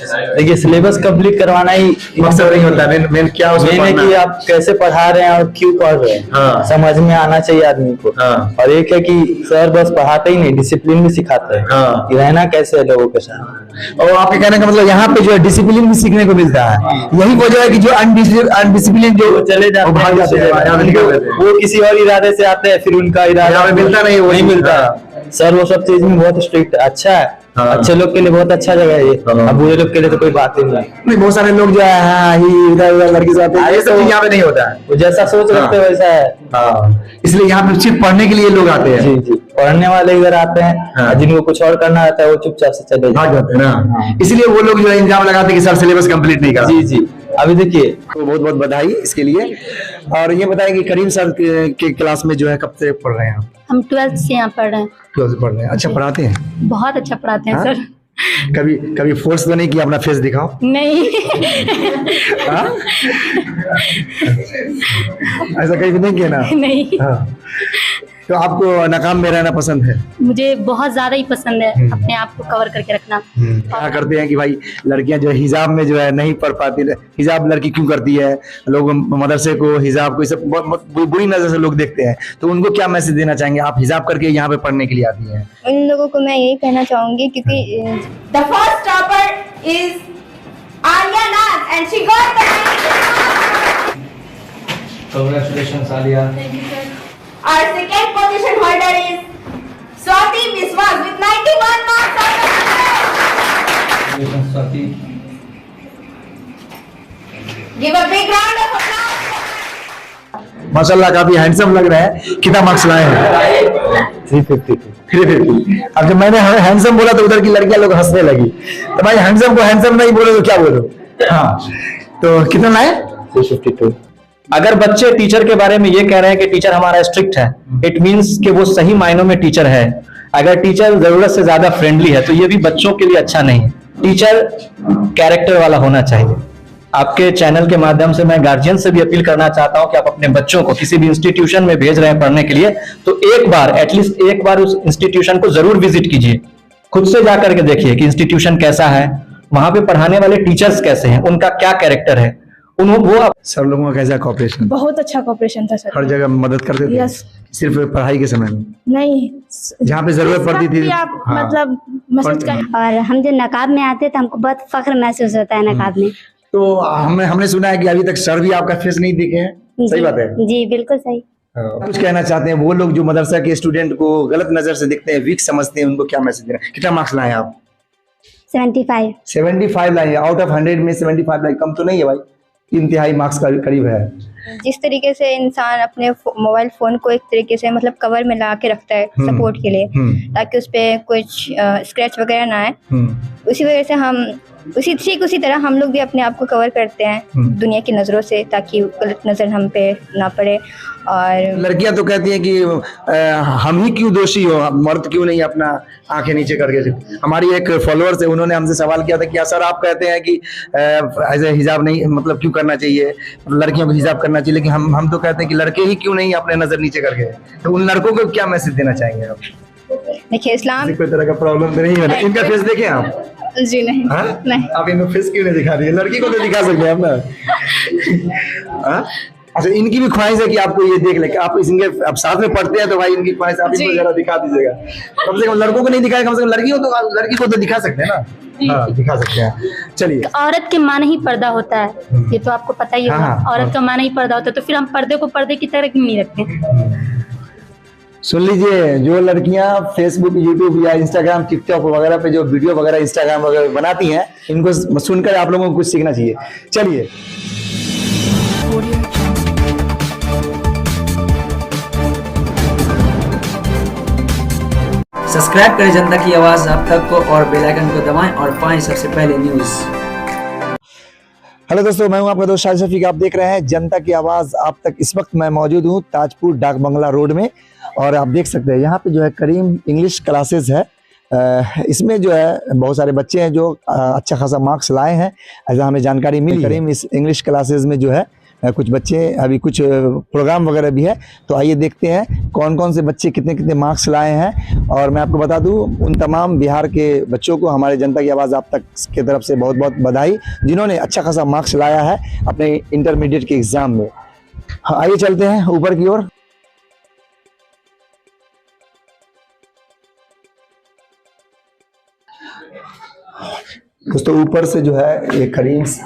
अच्छे से। देखिए सिलेबस कंप्लीट करवाना ही मकसद नहीं होता, मेन क्या उसमें मेन है पढ़ना कि आप कैसे पढ़ा रहे हैं और क्यों पढ़ रहे हैं, हाँ। समझ में आना चाहिए आदमी को। हाँ। और एक है कि सर बस पढ़ाते ही नहीं, डिसिप्लिन भी सिखाते हैं हाँ। कि रहना कैसे है लोगों के साथ। और आपके कहने का मतलब यहाँ पे जो है डिसिप्लिन भी सीखने को मिलता है। यही वजह है कि जो अनडिसिप्लिन जो चले जाते भाग जाते हैं, वो किसी और इरादे से आते हैं, फिर उनका इरादा मिलता नहीं, वो नहीं मिलता। सर वो सब चीज में बहुत स्ट्रिक्ट अच्छा है। हाँ। अच्छे लोग के लिए बहुत अच्छा जगह है ये, हाँ। अब बुरे लोग के लिए तो कोई बात ही नहीं। बहुत सारे लोग जो है हाँ ही इधर उधर लड़की से आते हैं, ये सब चीज यहाँ पे नहीं होता है। वो जैसा सोच रखते हैं वैसा है। हाँ, इसलिए यहाँ पे सिर्फ पढ़ने के लिए लोग आते हैं। जी जी, पढ़ने वाले इधर आते हैं। हाँ। जिनको कुछ और करना रहता है वो चुपचाप से चले भाग जाते हैं ना। हाँ। इसलिए वो लोग जो है इल्जाम लगाते हैं कि सर सिलेबस कंप्लीट नहीं करा। जी जी, अभी देखिए तो बहुत बहुत बधाई इसके लिए। और ये बताएं कि करीम सर के क्लास में जो है कब से पढ़ रहे हैं आप? हम 12th से यहाँ पढ़ रहे हैं। 12th से पढ़ रहे हैं, अच्छा पढ़ाते हैं? बहुत अच्छा पढ़ाते हैं हाँ? सर। कभी कभी फोर्स तो नहीं किया अपना फेस दिखाओ? नहीं। हाँ? ऐसा कहीं भी नहीं किया ना? नहीं। हाँ। तो आपको नाकाम में रहना पसंद है? मुझे बहुत ज्यादा ही पसंद है अपने आप को कवर करके रखना। क्या करते हैं कि भाई लड़कियां जो है हिजाब में जो है नहीं पढ़ पाती, हिजाब लड़की क्यों करती है, लोग मदरसे को हिजाब को सब बुरी नजर से लोग देखते हैं, तो उनको क्या मैसेज देना चाहेंगे? आप हिजाब करके यहाँ पे पढ़ने के लिए आती हैं। उन लोगों को मैं यही कहना चाहूंगी क्योंकि The first topper is Alia Naz and she got the congratulations Alia. Our second position holder is Swati Biswas with 91 marks out of 100. Swati. Give a big round of applause. माशाल्लाह काफी हैंडसम लग रहा है। कितना मार्क्स लाए हैं? 352। 350। अब जब मैंने हैंडसम बोला तो उधर की लड़कियां लोग हंसने लगी, तो भाई हैंडसम को हैंडसम नहीं बोले तो क्या बोलो? हाँ, तो कितना लाए? 352। अगर बच्चे टीचर के बारे में ये कह रहे हैं कि टीचर हमारा स्ट्रिक्ट है, इट मींस कि वो सही मायनों में टीचर है। अगर टीचर जरूरत से ज्यादा फ्रेंडली है तो ये भी बच्चों के लिए अच्छा नहीं है। टीचर कैरेक्टर वाला होना चाहिए। आपके चैनल के माध्यम से मैं गार्जियन से भी अपील करना चाहता हूं कि आप अपने बच्चों को किसी भी इंस्टीट्यूशन में भेज रहे हैं पढ़ने के लिए, तो एक बार एटलीस्ट एक बार उस इंस्टीट्यूशन को जरूर विजिट कीजिए। खुद से जाकर के देखिए कि इंस्टीट्यूशन कैसा है, वहां पे पढ़ाने वाले टीचर्स कैसे हैं, उनका क्या कैरेक्टर है, सब लोगों का कैसा कॉपरेशन? बहुत अच्छा कॉपरेशन था सर। हर जगह मदद करते थे? यस। सिर्फ पढ़ाई के समय में नहीं, जहाँ पे जरूरत पड़ती थी आप हाँ। मतलब मैसेज कर। और हम जो नकाब में आते हैं तो हमको बहुत फख्र महसूस होता है नकाब में। तो हमने सुना है कि अभी तक सर भी आपका फेस नहीं देखे हैं, सही बात है? जी बिल्कुल सही। कुछ कहना चाहते हैं वो लोग जो मदरसा के स्टूडेंट को गलत नजर से देखते हैं, वीक समझते हैं, उनको क्या मैसेज देना? कितना मार्क्स लाए आप? 75। 75 लाए। आउट ऑफ 100 में 75 लाए, कम तो नहीं है भाई, इंतहाई मार्क्स का करीब है। जिस तरीके से इंसान अपने मोबाइल फोन को एक तरीके से मतलब कवर में लगा के रखता है सपोर्ट के लिए, ताकि उस पे कुछ स्क्रैच वगैरह ना आए, उसी वजह से हम उसी तरह हम लोग भी अपने आप को कवर करते हैं दुनिया की नज़रों से, ताकि गलत नज़र हम पे ना पड़े। और लड़कियां तो कहती हैं कि हम ही क्यों दोषी हो, मर्द क्यों नहीं अपना आंखें नीचे करके। हमारी एक फॉलोअर्स है, उन्होंने हमसे सवाल किया था कि सर आप कहते हैं कि ऐसे हिजाब नहीं मतलब क्यों करना चाहिए, लड़कियों को हिजाब करना चाहिए, लेकिन हम तो कहते हैं कि लड़के ही क्यों नहीं अपने नजर नीचे करके। तो उन लड़कों को क्या मैसेज देना चाहेंगे आप? देखिए इस्लाम कोई तरह का प्रॉब्लम तो नहीं है? इनका फेस देखें आप? जी नहीं। हाँ? नहीं। आप इनको फेस क्यों नहीं दिखा रही है? लड़की को तो दिखा सकते हैं हम ना। हाँ? अच्छा, इनकी भी ख्वाहिश है कि आपको ये देख ले, आप इनके अब साथ में पढ़ते हैं तो भाई इनकी ख्वाहिश आप इनको जरा दिखा दीजिएगा। कम से कम लड़कों को नहीं दिखाए, कम से कम लड़की को तो दिखा सकते हैं ना। हाँ, दिखा सकते हैं। चलिए, औरत के माने ही पर्दा होता है, ये तो आपको पता ही होगा। हाँ, औरत का माने ही पर्दा होता है, तो फिर हम पर्दे को पर्दे की तरह क्यों नहीं रखते? सुन लीजिए, जो लड़कियां फेसबुक, यूट्यूब या इंस्टाग्राम, टिकटॉक वगैरह पे जो वीडियो वगैरह इंस्टाग्राम वगैरह बनाती हैं, इनको सुनकर आप लोगों को कुछ सीखना चाहिए। चलिए, सब्सक्राइब करें जनता की आवाज आप तक को, और बेल आइकन को दबाएं और पाएं सबसे पहले न्यूज़। हेलो दोस्तों, मैं हूं आपका दोस्त शाहिद शफीक। आप देख रहे हैं जनता की आवाज़ आप तक। इस वक्त मैं मौजूद हूं ताजपुर डाक बंगला रोड में, और आप देख सकते हैं यहाँ पे जो है करीम इंग्लिश क्लासेस है। इसमें जो है बहुत सारे बच्चे हैं जो अच्छा खासा मार्क्स लाए हैं, ऐसा हमें जानकारी मिली। करीम इस इंग्लिश क्लासेस में जो है कुछ बच्चे अभी कुछ प्रोग्राम वगैरह भी है, तो आइए देखते हैं कौन कौन से बच्चे कितने कितने मार्क्स लाए हैं। और मैं आपको बता दूं, उन तमाम बिहार के बच्चों को हमारे जनता की आवाज़ आप तक की तरफ से बहुत बहुत बधाई, जिन्होंने अच्छा खासा मार्क्स लाया है अपने इंटरमीडिएट के एग्ज़ाम में। आइए चलते हैं ऊपर की ओर। दोस्तों ऊपर से जो है ये करीम्स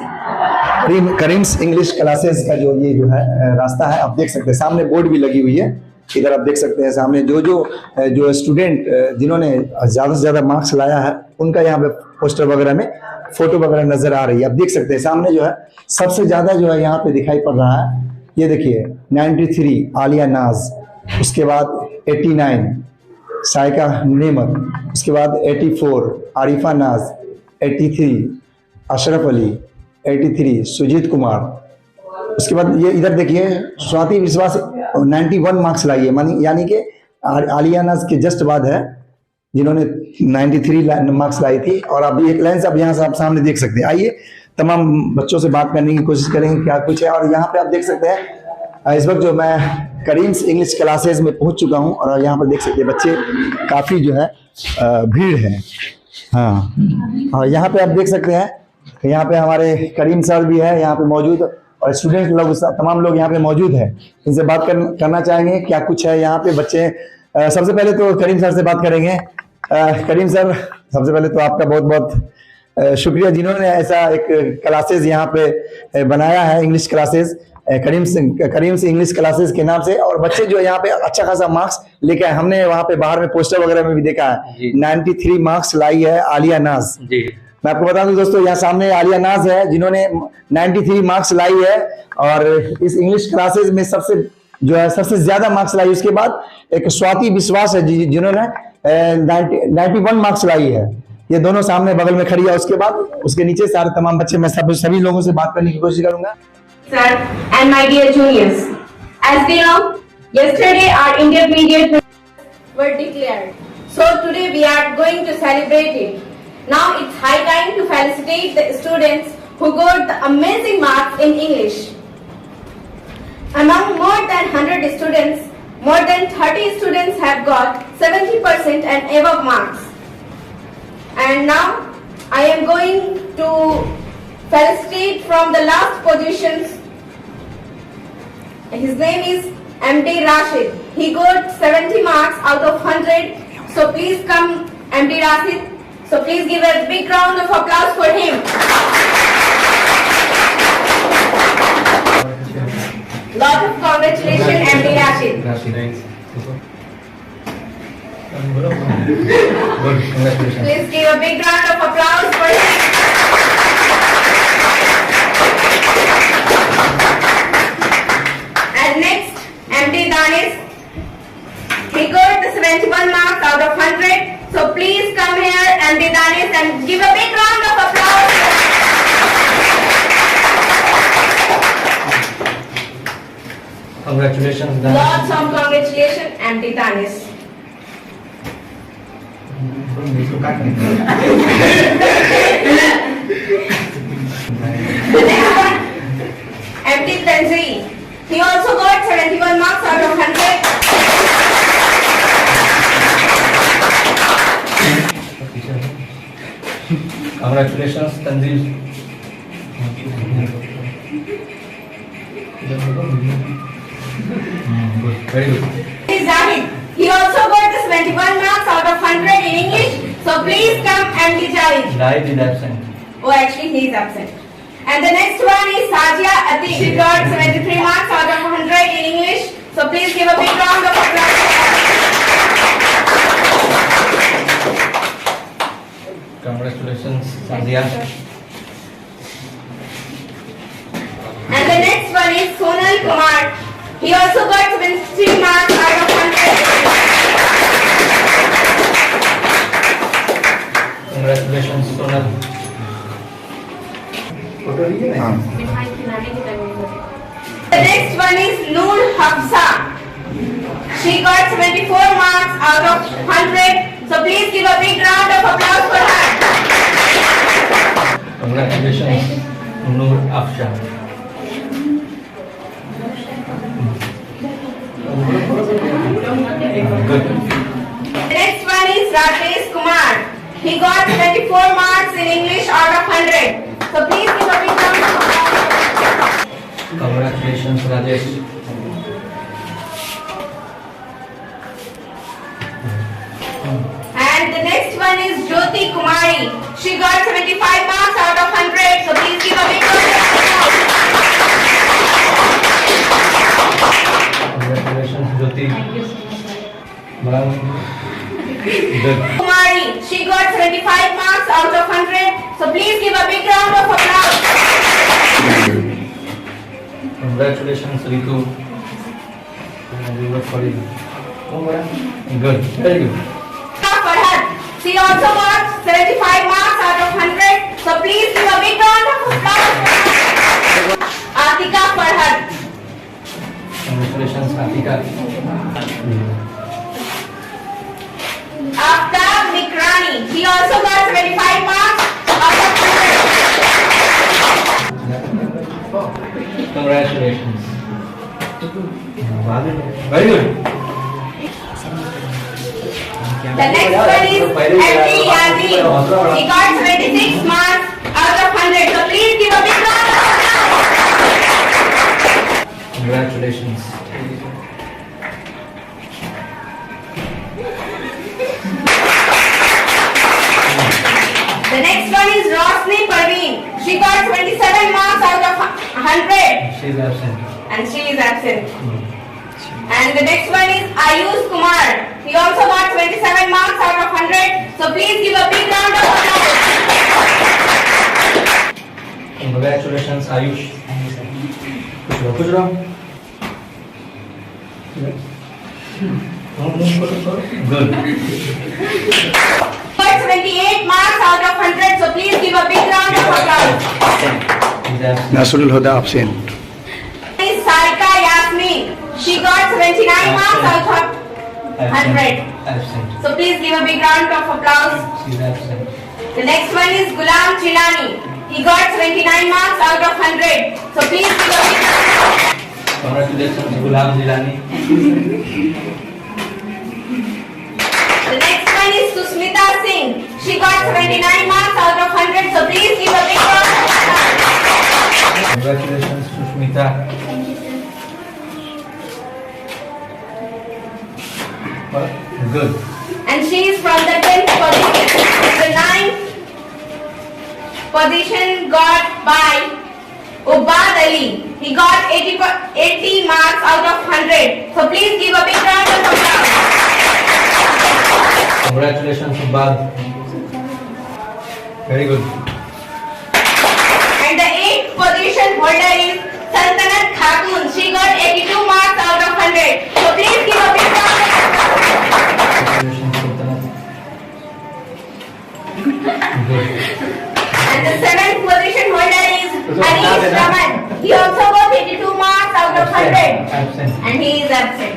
इंग्लिश क्लासेस का जो ये जो है रास्ता है, आप देख सकते हैं सामने बोर्ड भी लगी हुई है। इधर आप देख सकते हैं सामने जो स्टूडेंट जिन्होंने ज़्यादा से ज़्यादा मार्क्स लाया है उनका यहाँ पे पोस्टर वगैरह में फोटो वगैरह नजर आ रही है। आप देख सकते हैं सामने जो है सबसे ज़्यादा जो है यहाँ पे दिखाई पड़ रहा है, ये देखिए 93 आलिया नाज, उसके बाद 89 साइका नेमत, उसके बाद 84 आरिफा नाज, 83 अशरफ अली, 83 सुजीत कुमार, उसके बाद ये इधर देखिए स्वाति विश्वास 91 मार्क्स लाई है, यानी कि आलिया नाज के जस्ट बाद है जिन्होंने 93 मार्क्स लाई थी। और अभी एक लाइन से आप यहाँ से आप सामने देख सकते हैं। आइए तमाम बच्चों से बात करने की कोशिश करेंगे क्या कुछ है। और यहाँ पे आप देख सकते हैं इस वक्त जो मैं करीम्स इंग्लिश क्लासेस में पहुँच चुका हूँ और यहाँ पर देख सकते हैं बच्चे काफ़ी जो है भीड़ है। हाँ, और यहाँ पे आप देख सकते हैं यहाँ पे हमारे करीम सर भी है यहाँ पे मौजूद, और स्टूडेंट लोग तमाम लोग यहाँ पे मौजूद हैं। इनसे बात करना चाहेंगे क्या कुछ है यहाँ पे बच्चे। सबसे पहले तो करीम सर से बात करेंगे। करीम सर, सबसे पहले तो आपका बहुत बहुत शुक्रिया जिन्होंने ऐसा एक क्लासेस यहाँ पे बनाया है, English classes Karim's English classes के नाम से। और बच्चे जो यहाँ पे अच्छा खासा मार्क्स लेके आए, हमने वहाँ पे बाहर में पोस्टर वगैरह में भी देखा है 93 मार्क्स लाई है आलिया नाज जी। मैं आपको बता दूं दोस्तों, यहाँ सामने आलिया नाज है जिन्होंने 93 मार्क्स लाई है और इस इंग्लिश क्लासेस में सबसे ज्यादा मार्क्स लाई। उसके बाद एक स्वाति विश्वास है जिन्होंने 91 मार्क्स लाई है। ये दोनों सामने बगल में खड़ी है। उसके बाद उसके नीचे सारे तमाम बच्चे, मैं सभी लोगों से बात करने की कोशिश करूंगा। Sir and my dear juniors, as we know, yesterday our intermediate were declared. So today we are going to celebrate it. Now it's high time to felicitate the students who got the amazing marks in English. Among more than 100 students, more than 30 students have got 70% and above marks. And now I am going to felicitate from the last positions. His name is MD Rashid. He got 70 marks out of 100. So please come MD Rashid. So please give a big round of applause for him. Lot of congratulations MD Rashid. Please give a big round of applause for him. And next, MD Danish. He got the 71 marks out of 100. So please come here, MD Danish, and give a big round of applause. Congratulations, Danish. Lots of congratulations, MD Danish. MD Tanzri. He also got 71 marks out of 100. Congratulations, Tanzir. Very good. Zahid. He also got the 71 marks out of 100 in English. So please come MD Zahid. Zahid is absent. Oh, actually he is absent. And the next one is Sajia Atik. She got 73 marks out of 100 in English. So please give a big round of applause for her. Congratulations, Sajia. And the next one is Sonal Kumar. He also got 73 marks out of 100. Congratulations, Sonal. The next one is Noor Hafsa. She got 74 marks out of 100. So please give a big round of applause for her. Congratulations, Noor Afshan. The next one is Rajesh Kumar. He got 24 marks in English out of 100. So please give a big round of applause. Congratulations, Rajesh. And the next one is Jyoti Kumari. She got 75 marks out of 100. So please give a big round of applause. Congratulations, Jyoti. Well, good. Kumari, she got 75 marks out of 100. So please give a big round of applause. Congratulations, Ritu. Good. Very good. Farhad, she also got 75 marks out of 100. So please give a big round of applause. Atika Farhad. Congratulations, Atika. Aftab Mikrani, he also got 75 marks out of 100. Congratulations. Very good. The next one is Andy Yazid. He got 76 marks out of 100. So please give a big round of applause. Congratulations. The next one is Rosni Parveen. She got 27 marks out of 100. She is absent. And she is absent. And the next one is Ayush Kumar. He also got 27 marks out of 100. So please give a big round of applause. Congratulations, Ayush. कुछ रहो Good. Got 28 marks out of 100. So please give a big round of applause. Nasrul Huda absent. Is Sarika Yasmin. She got 79 marks out of 100. Absent. So please give a big round of applause. She is absent. The next one is Gulam Chilani. He got 79 marks out of 100. So please give a big round. Congratulations, Gulam Jilani. The next one is Susmita Singh. She got 79 marks out of 100. So please give a big round of applause. Congratulations, Sushmita. Good. And she is from the 10th position. The 9th position got by Ubad Ali. He got 80 marks out of 100. So please give a big round of applause. Congratulations, Subhad. Very good. And the 8th position holder is Santanat Khatun. She got 82 marks out of 100. So please give a big round of applause. Congratulations, Sultanat. Good. And the 7th position holder is Anish Raman. He also got 82 marks out of 100. Absent. And he is absent.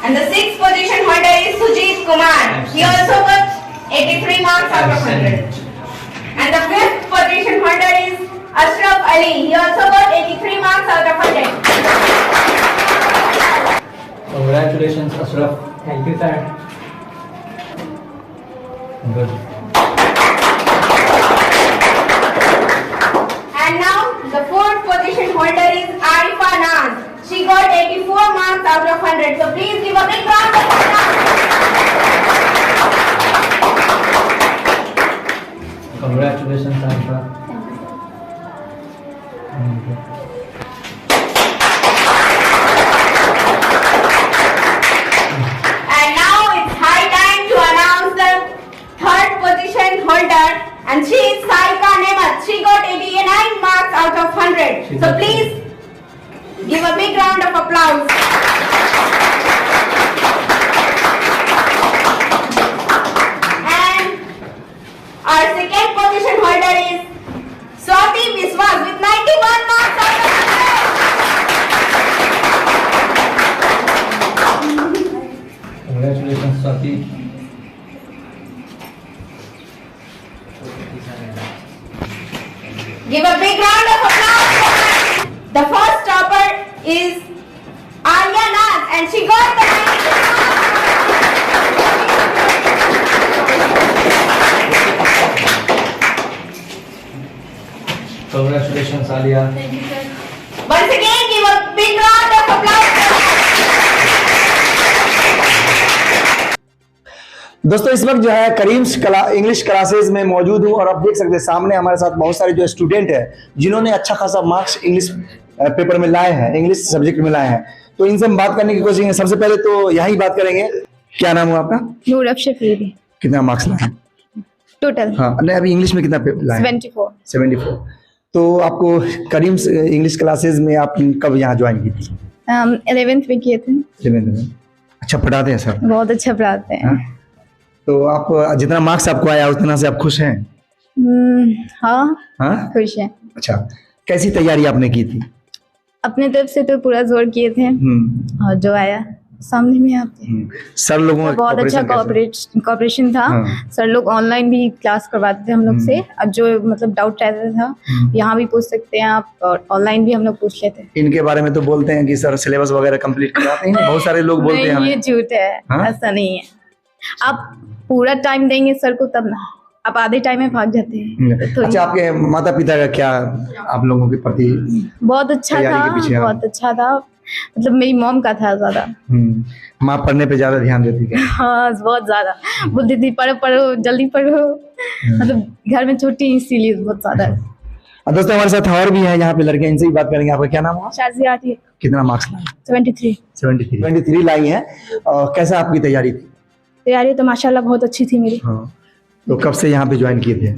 And the 6th position holder is Sujit Kumar. He also got 83 marks out of 100. And the 5th position holder is Ashraf Ali. He also got 83 marks out of 100. Congratulations, Ashraf. Thank you, sir. Good. And now the 4th position holder is Arifa Naz. She got 84 marks out of 100. So please give a big round of applause. Congratulations, Arifa. And now it's high time to announce the 3rd position holder, and she is Saika Nemat. She got 89 marks out of 100. So please give a big round of applause. And our 2nd position holder is Swati Biswas with 91 marks out of 100. Congratulations, Swati. Give a big round of applause for her. The first topper is Arya Nath and she got the 90%. Congratulations, Alia. Once again, give a big round of applause for her. दोस्तों इस वक्त जो है Karim's English classes में मौजूद हूँ और आप देख सकते हैं सामने हमारे साथ बहुत सारे जो स्टूडेंट हैं जिन्होंने अच्छा खासा मार्क्स इंग्लिश पेपर में लाए हैं, इंग्लिश सब्जेक्ट में लाए हैं। तो इनसे हम बात करने की कोशिश करेंगे। सबसे पहले तो यही बात करेंगे, क्या नाम हुआ आपका? नूर अफशफीरी। कितना मार्क्स लाए? टोटल हाँ, नहीं अभी इंग्लिश में कितना लाए? 74। तो आपको करीम्स इंग्लिश क्लासेस में आप कब यहाँ ज्वाइन की थी? 11th में किए थे। 11th में। अच्छा पढ़ाते हैं सर? बहुत अच्छा पढ़ाते हैं। हाँ? तो आप जितना मार्क्स आपको आया उतना से आप खुश हैं? हाँ हाँ खुश है। अच्छा, कैसी तैयारी आपने की थी? अपने तरफ से तो पूरा जोर किए थे और जो आया सामने में आते सर लोगों का बहुत अच्छा कोऑपरेशन था। हाँ। सर लोग ऑनलाइन भी क्लास करवाते थे हम लोग से। अब जो मतलब डाउट रहता था यहाँ भी पूछ सकते हैं आप, और ऑनलाइन भी हम लोग पूछ लेते हैं। इनके बारे में तो बोलते हैं कि सर सिलेबस वगैरह कंप्लीट कराते हैं, बहुत सारे लोग बोलते हैं नहीं, ये हमें। झूठ है। हाँ? ऐसा नहीं है। आप पूरा टाइम देंगे सर को तब ना, आप आधे टाइम में भाग जाते हैं। तो अच्छा, आपके माता पिता का क्या आप लोगों के प्रति? बहुत अच्छा तैयारी था, के पीछे, हाँ। बहुत अच्छा था। मतलब मेरी मॉम का था ज्यादा। माँ पढ़ने पे ज्यादा ध्यान देती है? हाँ बहुत ज्यादा बोलती थी पढ़ो पढ़ो जल्दी पढ़ो। मतलब घर में छुट्टी इसीलिए बहुत ज्यादा। और दोस्तों हमारे साथ और भी है यहाँ पे लड़के, इनसे भी बात करेंगे। आपका क्या नाम है? शाजी आती है। कितना मार्क्स लाए? 73। 73 लाई हैं। और कैसा आपकी तैयारी थी? तैयारी तो माशाल्लाह बहुत अच्छी थी मेरी। हाँ। तो कब से यहाँ पे ज्वाइन किए थे?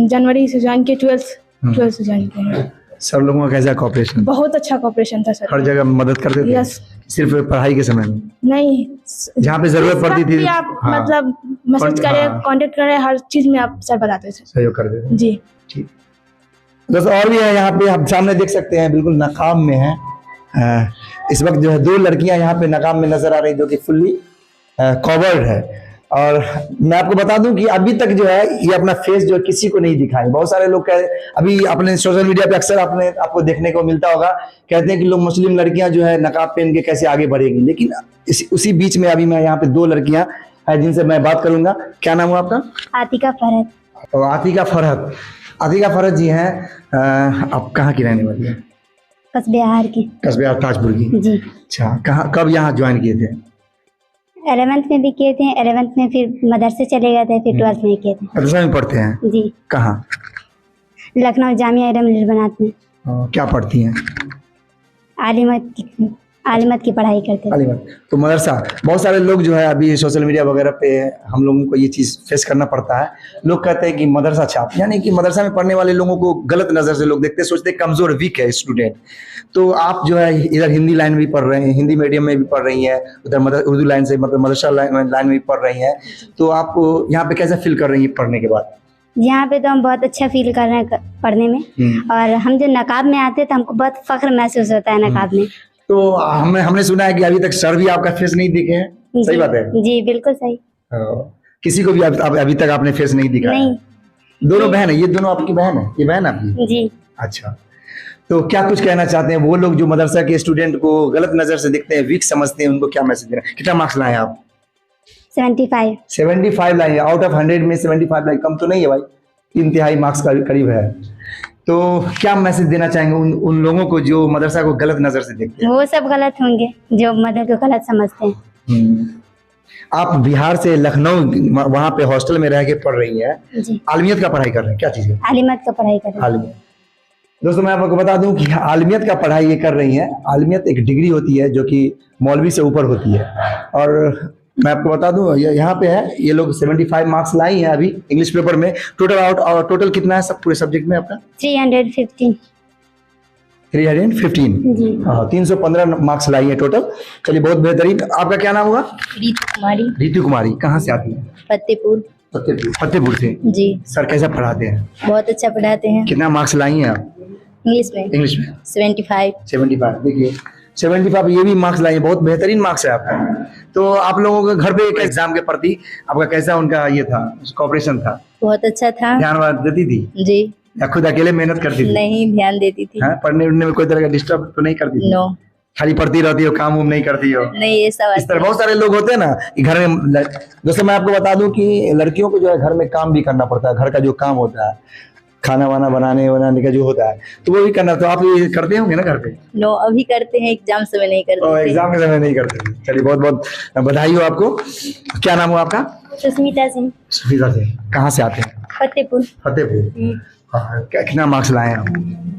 जनवरी से ज्वाइन किए, 12 से ज्वाइन किए। सर लोगों का कैसा कॉपरेशन? बहुत अच्छा कॉपरेशन था सर। हर जगह मदद करते थे? यस। सिर्फ पढ़ाई के समय में? नहीं, जहाँ पे जरूरत पड़ती थी आप हाँ। मतलब मैसेज करें, कांटेक्ट करें, हर चीज में आप सर बताते थे। सहयोग करते थे जी। ठीक। दोस्तों और भी है यहाँ पे, आप सामने देख सकते हैं बिल्कुल नकाब में है। इस वक्त जो है 2 लड़कियां यहाँ पे नकाब में नजर आ रही जो कि फुल्ली कवर्ड है। और मैं आपको बता दूं कि अभी तक जो है ये अपना फेस जो है किसी को नहीं दिखाए। बहुत सारे लोग अभी अपने सोशल मीडिया पे अक्सर आपको देखने को मिलता होगा, कहते हैं कि लोग मुस्लिम लड़कियां जो है नकाब पहन के कैसे आगे बढ़ेगी। लेकिन उसी बीच में अभी मैं यहाँ पे 2 लड़कियां हैं जिनसे मैं बात करूंगा। क्या नाम है आपका? आतिका फरहत। और आतिका फरहत जी हैं। आप कहाँ की रहने वाली है? कस्बे की। कस्बे ताजपुर की। जी। अच्छा, कहाँ कब यहाँ ज्वाइन किए थे? 11th में भी किए थे। 11th में फिर मदरसे चले गए थे, फिर 12th में किए थे। मदरसा में पढ़ते हैं? जी। कहाँ? लखनऊ जामिया बनात में। क्या पढ़ती हैं? आलिमत की पढ़ाई करते हैं। आलिमत। तो मदरसा, बहुत सारे लोग जो है अभी सोशल मीडिया वगैरह पे हम लोगों को ये चीज़ फेस करना पड़ता है। लोग कहते हैं कि मदरसा छाप, यानी कि मदरसा में पढ़ने वाले लोगों को गलत नज़र से लोग देखते हैं, सोचते हैं कमज़ोर वीक है स्टूडेंट। तो आप जो है इधर हिंदी लाइन भी पढ़ रहे हैं, हिंदी मीडियम में भी पढ़ रही हैं, उधर उर्दू लाइन से मतलब मदरसा लाइन में भी पढ़ रही हैं। तो आप यहाँ पे कैसा फील कर रही हैं पढ़ने के बाद? यहाँ पे तो हम बहुत अच्छा फील कर रहे हैं पढ़ने में। और हम जो नकाब में आते हैं तो हमको बहुत फख्र महसूस होता है नकाब में। तो हमने सुना है कि अभी तक सर भी आपका फेस नहीं दिखे हैं, सही बात है? जी बिल्कुल सही। किसी को भी अभी तक आपने फेस नहीं दिखा? नहीं। दोनों बहन है? ये दोनों आपकी बहन है? ये बहन आपकी? जी। अच्छा, तो क्या कुछ कहना चाहते हैं वो लोग जो मदरसा के स्टूडेंट को गलत नजर से देखते हैं, वीक समझते हैं, उनको क्या मैसेज देना? कितना मार्क्स लाए आप? 75 लाए। आउट ऑफ 100 में 75 लाए, कम तो नहीं है भाई, 3/3 मार्क्स का करीब है। तो क्या मैसेज देना चाहेंगे उन लोगों को जो मदरसा को गलत नजर से देखते हैं? वो सब गलत होंगे जो मदरसा को गलत समझते हैं। आप बिहार से लखनऊ वहाँ पे हॉस्टल में रह के पढ़ रही है, आलमियत का पढ़ाई कर रहे हैं, क्या चीज है? आलिमत का पढ़ाई कर रही है। आलमियत। दोस्तों मैं आपको बता दूं कि आलमियत का पढ़ाई ये कर रही हैं। आलमियत एक डिग्री होती है जो कि मौलवी से ऊपर होती है। और मैं आपको बता दूं यहाँ पे है, ये लोग 75 मार्क्स लाई हैं अभी इंग्लिश पेपर में। टोटल कितना है सब पूरे सब्जेक्ट में आपका? 315। 315। हाँ, 315 मार्क्स लाई है टोटल। चलिए बहुत बेहतरीन। आपका क्या नाम होगा? रीतू कुमारी। कहाँ से आती है? फतेहपुर से। जी। सर कैसा पढ़ाते हैं? बहुत अच्छा पढ़ाते हैं। कितना मार्क्स लाई हैं आप इंग्लिश में? 75। देखिए 75 ये भी मार्क्स लाए, बहुत बेहतरीन मार्क्स है आपका। तो आप लोगों के घर पे एक एग्जाम के प्रति आपका कैसा उनका ये था, कॉपरेशन था? बहुत अच्छा था। ध्यान देती थी? जी। या खुद अकेले मेहनत करती थी? नहीं, ध्यान देती थी। पढ़ने उड़ने में कोई तरह का डिस्टर्ब तो नहीं करती थी? नो। खाली पढ़ती रहती हो, काम नहीं करती हो? नहीं, ये सब इस तरह बहुत सारे लोग होते हैं ना कि घर में दोस्तों मैं आपको बता दूं कि लड़कियों को जो है घर में काम भी करना पड़ता है, घर का जो काम होता है, खाना वाना बनाने का जो होता है, तो वो भी करना। तो आप ये करते होंगे ना घर पे? नो, अभी करते हैं, एग्जाम समय नहीं करते थे। एग्जाम के समय नहीं करते। चलिए बहुत बहुत बधाई हो आपको। क्या नाम हो आपका? सुस्मिता सिंह, सुनीता से। कहाँ से आते हैं? फतेहपुर। फतेहपुर। हाँ, कितना मार्क्स लाए हैं आप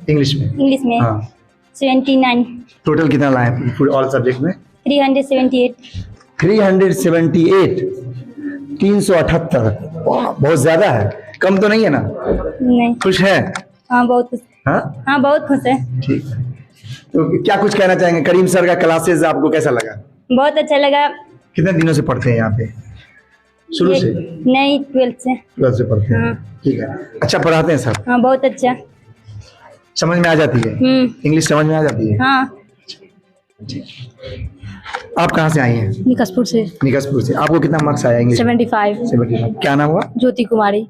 इंग्लिश में? इंग्लिश में हाँ 79, टोटल कितना लाए हैं ऑल सब्जेक्ट में? 378। 378, 378। बहुत ज्यादा है, कम तो नहीं है ना? नहीं। खुश है? हाँ बहुत खुश। हाँ हाँ बहुत खुश है। ठीक है। तो क्या कुछ कहना चाहेंगे? करीम सर का क्लासेस आपको कैसा लगा? बहुत अच्छा लगा। कितने दिनों से पढ़ते हैं यहाँ पे? शुरू से? नहीं, 12th से। 12 से पढ़ते हैं। ठीक है। अच्छा पढ़ाते हैं सर? हाँ बहुत अच्छा। समझ में आ जाती है? इंग्लिश समझ में आ जाती है? हाँ। आप कहाँ से आई हैं? निकसपुर से। निकसपुर से। आपको कितना मार्क्स आया इंग्लिश? 75। 75। क्या नाम हुआ? ज्योति कुमारी।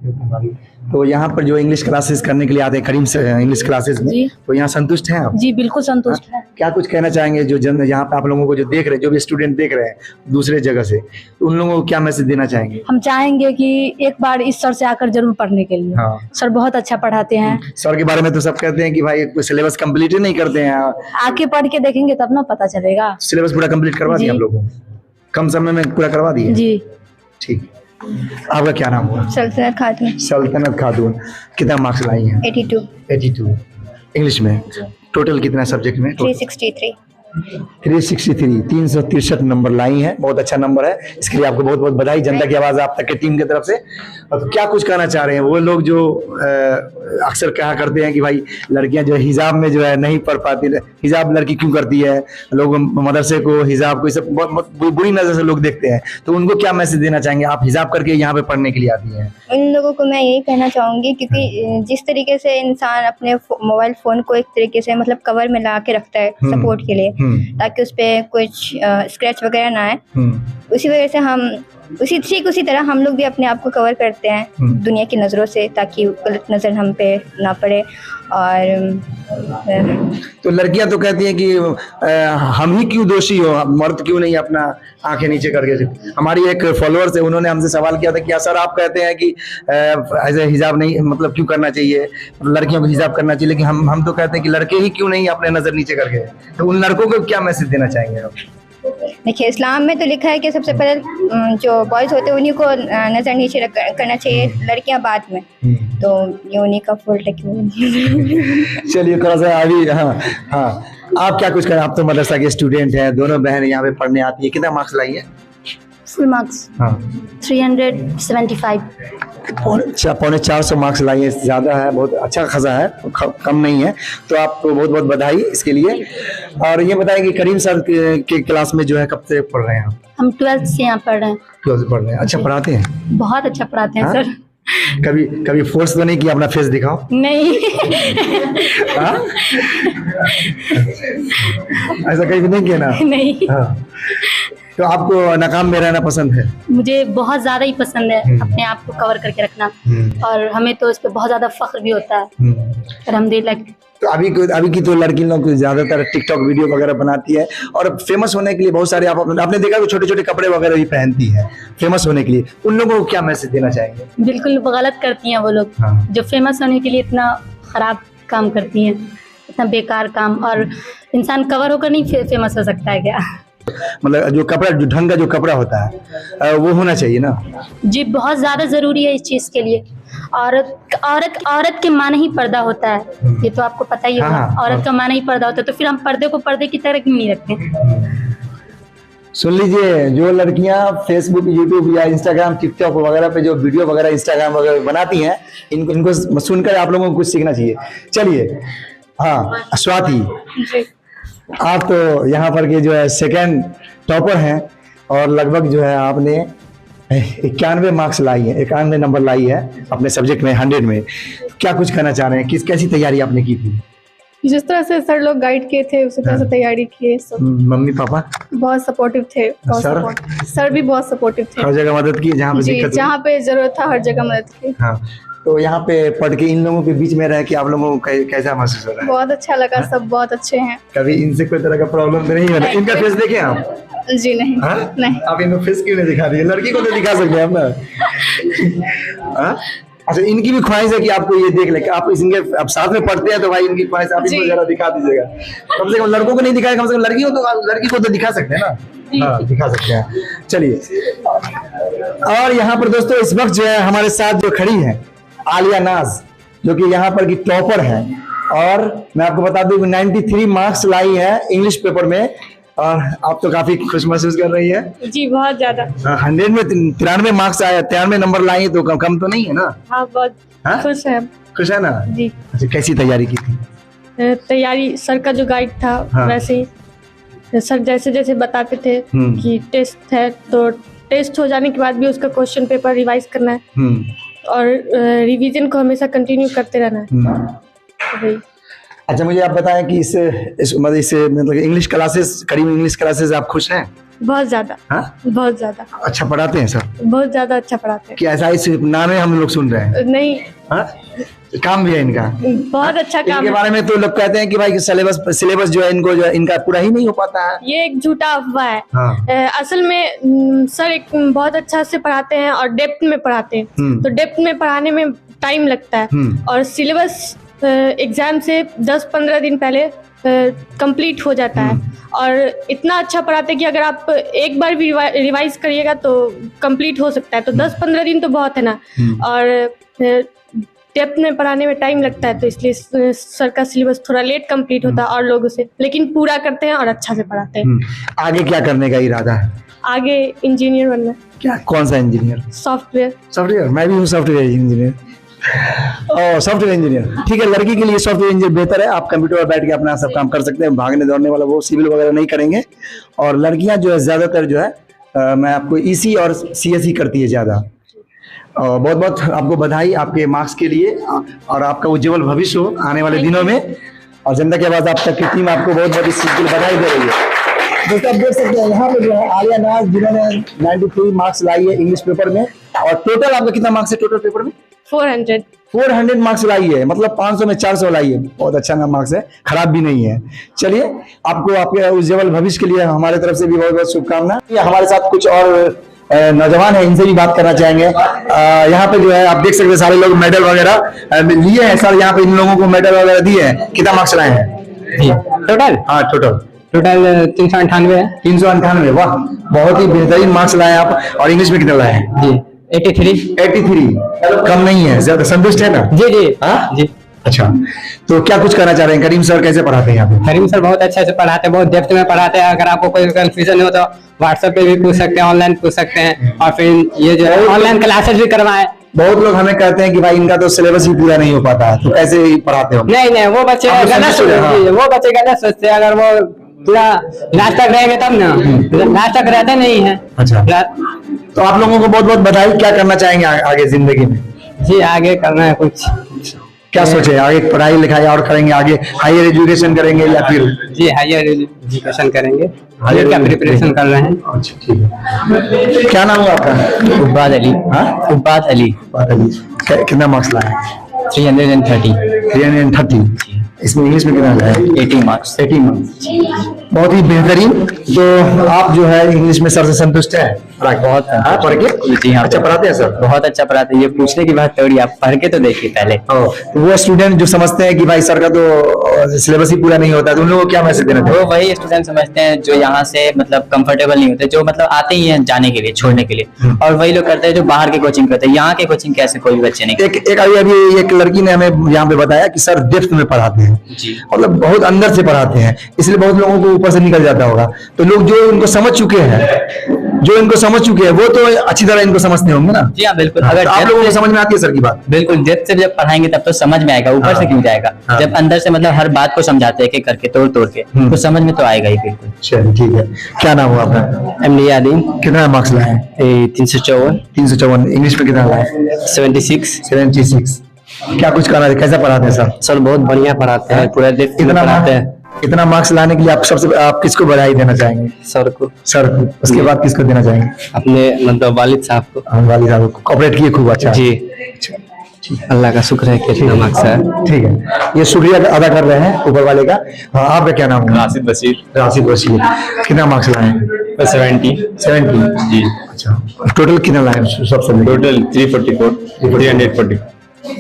तो यहाँ पर जो इंग्लिश क्लासेस करने के लिए आते हैं करीम से इंग्लिश क्लासेस में, जी। तो यहाँ संतुष्ट हैं आप? जी बिल्कुल संतुष्ट है। क्या कुछ कहना चाहेंगे जो जन यहाँ पे आप लोगों को जो देख रहे हैं, जो भी स्टूडेंट देख रहे हैं दूसरे जगह से, तो उन लोगों को क्या मैसेज देना चाहेंगे? हम चाहेंगे कि एक बार इस सर से आकर जरूर पढ़ने के लिए। हाँ। सर बहुत अच्छा पढ़ाते हैं। सर के बारे में तो सब कहते हैं कि भाई सिलेबस कंप्लीट ही नहीं करते हैं। आके पढ़ के देखेंगे तब ना पता चलेगा। सिलेबस पूरा कंप्लीट करवा दिया जी। आप लोगों को? कम समय में पूरा करवा दिए? जी। ठीक। आपका क्या नाम हुआ? सल्तनत खातून। सल्तनत खातून। कितना मार्क्स लाई हैं? 82। 82 इंग्लिश में। टोटल कितना सब्जेक्ट में? 363। 363, 363 नंबर लाई हैं। बहुत अच्छा नंबर है, इसके लिए आपको बहुत बहुत बधाई। जनता की आवाज आप तक के टीम की तरफ से। और क्या कुछ कहना चाह रहे हैं वो लोग जो अक्सर कहा करते हैं कि भाई लड़कियां जो है हिजाब में जो है नहीं पढ़ पाती, हिजाब लड़की क्यों करती है, लोग मदरसे को हिजाब को सब बहुत बुरी नजर से लोग देखते हैं, तो उनको क्या मैसेज देना चाहेंगे? आप हिजाब करके यहाँ पे पढ़ने के लिए आती हैं। उन लोगों को मैं यही कहना चाहूँगी, क्योंकि जिस तरीके से इंसान अपने मोबाइल फ़ोन को एक तरीके से मतलब कवर में ला के रखता है सपोर्ट के लिए, ताकि उस पर कुछ स्क्रैच वगैरह ना आए, उसी वजह से हम उसी तरह हम लोग भी अपने आप को कवर करते हैं दुनिया की नज़रों से, ताकि गलत नज़र हम पे ना पड़े। और तो लड़कियां तो कहती हैं कि हम ही क्यों दोषी हो, मर्द क्यों नहीं अपना आंखें नीचे करके। हमारी एक फॉलोअर्स है, उन्होंने हमसे सवाल किया था कि सर आप कहते हैं कि ऐसे हिजाब नहीं मतलब क्यों करना चाहिए, लड़कियों को हिजाब करना चाहिए, लेकिन हम तो कहते हैं कि लड़के ही क्यों नहीं अपने नजर नीचे करके। तो उन लड़कों को क्या मैसेज देना चाहेंगे आप? देखिए, इस्लाम में तो लिखा है कि सबसे पहले जो बॉयज़ होते हैं उन्हीं को नज़र नीचे करना चाहिए, लड़कियां बाद में। तो ये उन्हीं का फॉल्ट है क्यों। चलिए थोड़ा सा अभी हाँ आप क्या कुछ करें? आप तो मदरसा के स्टूडेंट हैं, दोनों बहन यहाँ पे पढ़ने आती है। कितना मार्क्स लाई है? फुल मार्क्स हाँ 375। पौने 400 मार्क्स लाई है, ज्यादा है, बहुत अच्छा खासा है, कम नहीं है। तो आपको बहुत बहुत बधाई इसके लिए। और ये बताएं कि करीम सर के क्लास में जो है कब से पढ़ रहे हैं आप? हम 12th से यहाँ पढ़ रहे हैं। 12th से पढ़ रहे हैं। अच्छा पढ़ाते हैं? बहुत अच्छा पढ़ाते हैं हाँ? सर। कभी फोर्स तो नहीं किया अपना फेस दिखाओ? नहीं। हाँ? ऐसा कहीं भी नहीं किया ना? नहीं। हाँ। तो आपको नाकाम में रहना पसंद है? मुझे बहुत ज्यादा ही पसंद है अपने आप को कवर करके रखना, और हमें तो इस पे बहुत ज्यादा फख्र भी होता है अल्हम्दुलिल्लाह। तो अभी की तो लड़की लोग ज्यादातर टिकटॉक वीडियो वगैरह बनाती है, और फेमस होने के लिए बहुत सारे आपने देखा तो छोटे छोटे कपड़े वगैरह भी पहनती है फेमस होने के लिए। उन लोगों को क्या मैसेज देना चाहेंगे? बिल्कुल गलत करती हैं वो लोग। हाँ। जो फेमस होने के लिए इतना खराब काम करती हैं, इतना बेकार काम। और इंसान कवर होकर नहीं फेमस हो सकता है क्या? मतलब जो कपड़ा, जो ढंग का जो कपड़ा होता है वो होना चाहिए ना जी, बहुत ज्यादा जरूरी है इस चीज के लिए। औरत के माने ही पर्दा होता है, ये तो आपको पता ही होगा। हाँ, औरत का माने ही पर्दा होता है, तो फिर हम पर्दे को पर्दे की तरह क्यों नहीं रखते? सुन लीजिए, जो लड़कियां फेसबुक, यूट्यूब या इंस्टाग्राम, टिकटॉक वगैरह पे जो वीडियो वगैरह इंस्टाग्राम वगैरह बनाती हैं, इनको सुनकर आप लोगों को कुछ सीखना चाहिए। चलिए हाँ स्वाति, आप तो यहाँ पर के जो है सेकंड टॉपर हैं, और लगभग जो है आपने 91 मार्क्स लाई है, 91 नंबर लाई है अपने सब्जेक्ट में 100 में। क्या कुछ कहना चाह रहे हैं? कैसी तैयारी आपने की थी? जिस तरह से सर लोग गाइड किए थे उसी तरह से तैयारी किए। सब मम्मी पापा बहुत सपोर्टिव थे। सर भी बहुत सपोर्टिव थे। हर जगह मदद की जहाँ पे जी, दिक्कत जहाँ पे जरूरत था हर जगह मदद की। हाँ तो यहाँ पे पढ़ के इन लोगों के बीच में रह के आप लोगों को कैसा महसूस हो रहा है? बहुत अच्छा लगा, सब बहुत अच्छे हैं। कभी इनसे कोई तरह का प्रॉब्लम तो नहीं है ना? इनका फेस देखे आप? जी नहीं। हाँ? नहीं। आप इनको फेस क्यों नहीं दिखा रही है? लड़की को तो दिखा सकते हैं आप ना। हाँ? अच्छा, इनकी भी ख्वाहिश है कि आपको ये देख ले, आप इनके अब साथ में पढ़ते हैं तो भाई इनकी ख्वाहिश आप इनको जरा दिखा दीजिएगा। कम से कम लड़कों को नहीं दिखाए, कम से कम लड़की को तो दिखा सकते हैं ना। हाँ, दिखा सकते हैं। चलिए, और यहाँ पर दोस्तों इस वक्त जो है हमारे साथ जो खड़ी है आलिया नाज, जो कि यहाँ पर की टॉपर है, और मैं आपको बता दूं 93 मार्क्स लाई है इंग्लिश पेपर में, और आप तो काफी खुश महसूस कर रही है। जी बहुत ज्यादा। 100 में 93 मार्क्स आया, 93 नंबर लाई है, तो कम तो नहीं है ना? हाँ बहुत खुश है। खुश है ना? जी। अच्छा, कैसी तैयारी की थी? तैयारी सर का जो गाइड था वैसे ही, सर जैसे जैसे बताते थे कि टेस्ट है तो टेस्ट हो जाने के बाद भी उसका क्वेश्चन पेपर रिवाइज करना है और रिवीजन को हमेशा कंटिन्यू करते रहना है। अच्छा, मुझे आप बताएं कि मतलब इंग्लिश क्लासेस, करीब इंग्लिश क्लासेस आप खुश हैं? बहुत ज्यादा। हाँ? बहुत ज्यादा। अच्छा पढ़ाते हैं सर? बहुत ज्यादा अच्छा पढ़ाते हैं। कि ऐसा ही नाम है हम लोग सुन रहे हैं? नहीं। हाँ? काम भी है इनका? बहुत अच्छा काम इनके बारे में तो लोग कहते हैं कि भाई सिलेबस जो है इनको जो है इनका पूरा ही नहीं हो पाता है। ये एक झूठा अफवाह है। हाँ। असल में सर एक बहुत अच्छा से पढ़ाते हैं और डेप्थ में पढ़ाते हैं, तो डेप्थ में पढ़ाने में टाइम लगता है, और सिलेबस एग्जाम से 10-15 दिन पहले कंप्लीट हो जाता है, और इतना अच्छा पढ़ाते हैं कि अगर आप एक बार भी रिवाइज करिएगा तो कंप्लीट हो सकता है, तो 10-15 दिन तो बहुत है ना, और डेप्थ में पढ़ाने में टाइम लगता है, तो इसलिए सर का सिलेबस थोड़ा लेट कंप्लीट होता है और लोगों से, लेकिन पूरा करते हैं और अच्छा से पढ़ाते हैं। आगे क्या करने का इरादा है? आगे इंजीनियर बनना। क्या, कौन सा इंजीनियर? सॉफ्टवेयर। मैं भी हूँ सॉफ्टवेयर इंजीनियर। सॉफ्टवेयर इंजीनियर, ठीक है। लड़की के लिए सॉफ्टवेयर इंजीनियर बेहतर है, आप कंप्यूटर पर बैठ के अपना सब काम कर सकते हैं, भागने दौड़ने वाला वो सिविल वगैरह नहीं करेंगे। और लड़कियां जो है ज्यादातर जो है मैं आपको ईसी और सीएसई करती है ज्यादा। बहुत बहुत आपको बधाई आपके मार्क्स के लिए, और आपका उज्जवल भविष्य हो आने वाले दिनों में, और जनता की आवाज आप तक की टीम आपको बहुत बहुत इस चीज के लिए बधाई दे रही है। दोस्तों आप देख सकते हैं यहाँ पे जो है आलिया नाज, जिन्होंने 93 मार्क्स लाई है इंग्लिश पेपर में, और टोटल आपका कितना मार्क्स है टोटल पेपर में? 400 मार्क्स लाई है, मतलब 500 में 400 लाई है। बहुत अच्छा मार्क्स है, खराब भी नहीं है। चलिए, आपको आपके उज्जवल भविष्य के लिए हमारे तरफ से भी बहुत बहुत शुभकामनाएं। हमारे साथ कुछ और नौजवान है, इनसे भी बात करना चाहेंगे। यहाँ पे जो है आप देख सकते हैं सारे लोग मेडल वगैरह लिए हैं सर, यहाँ पे इन लोगों को मेडल वगैरह दिए हैं। कितना मार्क्स लाए हैं टोटल? हाँ टोटल 398 है। 398, वाह, बहुत ही बेहतरीन मार्क्स लाए आप। और इंग्लिश में कितना लाए हैं? जी 83। कम नहीं है, ज्यादा संतुष्ट है ना? जी जी। हाँ जी। अच्छा, तो क्या कुछ कहना चाह रहे हैं? करीम सर कैसे पढ़ाते हैं यहाँ पे? करीम सर बहुत अच्छे से पढ़ाते हैं, बहुत डेप्थ में पढ़ाते हैं। अगर आपको कोई कंफ्यूजन हो तो व्हाट्सएप पे भी पूछ सकते हैं, ऑनलाइन पूछ सकते हैं, और फिर ये जो है ऑनलाइन क्लासेस भी करवाएं। बहुत लोग हमें कहते हैं कि भाई इनका तो सिलेबस ही पूरा नहीं हो पाता है, तो कैसे पढ़ाते हो? नहीं, वो बच्चे गलत सोचते हैं। अगर वो पूरा लास्ट तक रहेंगे तब ना, लास्ट तक रहते नहीं है। अच्छा, तो आप लोगों को बहुत बहुत बधाई। क्या करना चाहेंगे आगे जिंदगी में? जी आगे करना है कुछ। क्या सोचे आगे? पढ़ाई लिखाई और करेंगे आगे, हायर एजुकेशन करेंगे या फिर? जी हायर एजुकेशन करेंगे, हायर का प्रिपरेशन कर रहे हैं। अच्छा ठीक है। क्या नाम है आपका? उब्बाद अली। हाँ, उब्बाद अली। कितना मार्क्स लाए? 330। इसमें इंग्लिश में कितना लाए? 80 मार्क्स। बहुत ही बेहतरीन। तो आप जो है इंग्लिश में सर से संतुष्ट है? बहुत पढ़ के? जी हाँ, अच्छा पढ़ाते हैं सर? बहुत अच्छा पढ़ाते हैं। ये पूछने की बात थोड़ी, आप पढ़ के तो देखिए पहले। तो वो स्टूडेंट जो समझते हैं कि भाई सर का तो सिलेबस ही पूरा नहीं होता, तो उन लोगों को क्या मैसेज देना चाहिए? वो वही स्टूडेंट समझते हैं जो यहाँ से मतलब कंफर्टेबल नहीं होते, जो मतलब आते ही हैं जाने के लिए, छोड़ने के लिए, और वही लोग करते हैं जो बाहर के कोचिंग करते हैं। यहाँ के कोचिंग कैसे कोई बच्चे नहीं। अभी एक लड़की ने हमें यहाँ पे बताया कि सर डेप्थ में पढ़ाते हैं, मतलब बहुत अंदर से पढ़ाते हैं, इसलिए बहुत लोगों को ऊपर से निकल जाता होगा। तो लोग जो इनको समझ चुके हैं वो तो अच्छी तरह इनको समझते होंगे ना? जी हाँ बिल्कुल। अगर आप लोगों को समझ में आती है सर की बात? बिल्कुल, डेप्थ से जब पढ़ाएंगे तब तो समझ में आएगा, ऊपर से क्यों जाएगा। जब अंदर से मतलब हर बात को समझाते हैं, एक करके तोड़ के, तो समझ में तो आएगा ही। बिल्कुल। चलिए ठीक है। क्या नाम हुआ आपका? अमलियादीन। कितना मार्क्स लाए? 354। इंग्लिश में कितना लाए? 76। क्या कुछ करना है? कैसा पढ़ाते हैं सर? सर बहुत बढ़िया पढ़ाते हैं, पूरा डेप्थ में पढ़ाते हैं। इतना मार्क्स लाने के लिए आप किसको बधाई देना चाहेंगे? सर को। उसके बाद किसको देना चाहेंगे? अपने मतलब वालिद साहब को। वालिद साहब को। कोऑपरेट किए खूब। अच्छा जी। अल्लाह का शुक्र है कि इतना मार्क्स है। ठीक है, ये शुक्रिया अदा कर रहे हैं ऊपर वाले का। हाँ, आपका क्या नाम है? राशिद बशीर। राशिद बशीर, कितना मार्क्स लाए हैं? 70 जी। अच्छा, टोटल कितना लाए हैं सबसे? टोटल 340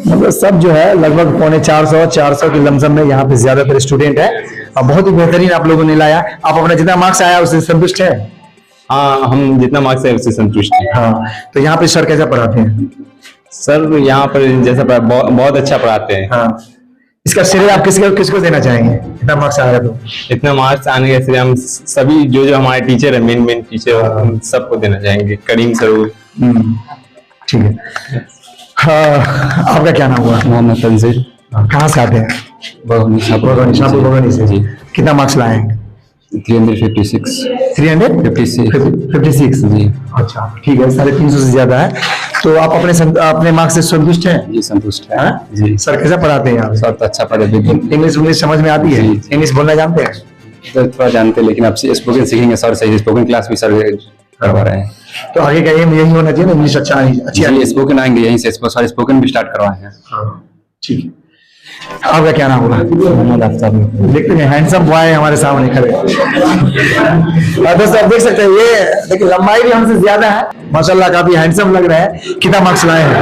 मतलब सब जो है लगभग 450 के लमसम में यहाँ पे ज्यादातर स्टूडेंट है और बहुत ही बेहतरीन आप लोगों ने लाया। आप अपना जितना मार्क्स आया उससे संतुष्ट है? हाँ, हम जितना मार्क्स है उससे संतुष्ट हैं। हाँ, तो यहाँ पे सर कैसा पढ़ाते हैं? सर यहाँ पर जैसा बहुत अच्छा पढ़ाते हैं। हाँ, इसका श्रेय आप किसको देना चाहेंगे? इतना मार्क्स आया तो इतना मार्क्स आने के श्रेय हम सभी जो हमारे टीचर है, मेन टीचर, सबको देना चाहेंगे। करीम सर। ठीक है। हाँ, आपका क्या नाम हुआ? मोहम्मद तंजीर। कहाँ से आते हैं? बगौनी से। जी। कितना मार्क्स लाए हैं? 356। 356 जी। अच्छा, ठीक है, 350 से ज्यादा है। तो आप अपने मार्क्स से संतुष्ट हैं? जी, संतुष्ट है। जी। सर कैसा पढ़ाते हैं आप? सर तो अच्छा पढ़ाते हैं। इंग्लिश समझ में आती है? इंग्लिश बोलना जानते हैं? तो थोड़ा जानते हैं, लेकिन अब स्पोकन सीखेंगे सर से। स्पोकन क्लास भी सर करवा रहे हैं। तो आगे का एम यही होना चाहिए ना, इंग्लिश अच्छी स्पोकन आएंगे यहीं से। सर स्पोकन भी स्टार्ट करवाए हैं। ठीक है। आपका क्या नाम होगा? मोहम्मद आफ्ताब। देखते हैं, हैंडसम बॉय हमारे सामने खड़े। दोस्तों आप देख सकते हैं, ये देखिए लंबाई भी हमसे ज्यादा है, माशाल्लाह काफी हैंडसम लग रहा है। कितना मार्क्स लाए हैं?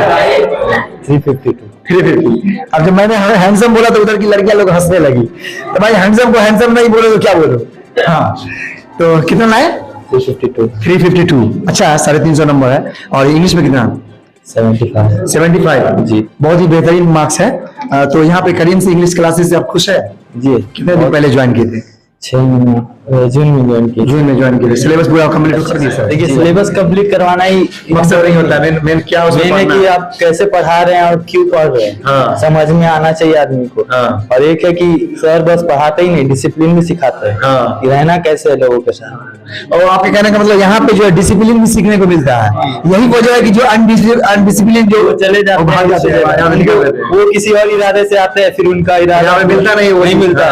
350। अब जब मैंने हैंडसम बोला तो उधर की लड़कियां लोग हंसने लगी। तो भाई हैंडसम को हैंडसम नहीं बोले तो क्या बोलो? हाँ, तो कितना लाए? 352। अच्छा, 350 नंबर है। और इंग्लिश में कितना? 75 जी। बहुत ही बेहतरीन मार्क्स है। तो यहाँ पे करीम से इंग्लिश क्लासेस से आप खुश है? जी। कितने दिन पहले ज्वाइन किए थे? 6 महीने जून में ज्वाइन किया। सिलेबस पूरा कंप्लीट कर दिया सर? देखिए, सिलेबस कंप्लीट करवाना ही मकसद नहीं होता, मेन क्या उसमें मेन है कि आप कैसे पढ़ा रहे हैं और क्यों पढ़ रहे हैं। हाँ। समझ में आना चाहिए आदमी को। हाँ। और एक है कि सर बस पढ़ाते ही नहीं, डिसिप्लिन भी सिखाते हैं। हाँ। कि रहना कैसे है लोगों के साथ। और आपके कहने का मतलब यहाँ पे जो है डिसिप्लिन भी सीखने को मिलता है। यही वजह है कि जो अनडिसिप्लिन जो चले जाते हैं, वो किसी और इरादे से आते हैं, फिर उनका इरादा मिलता नहीं मिलता।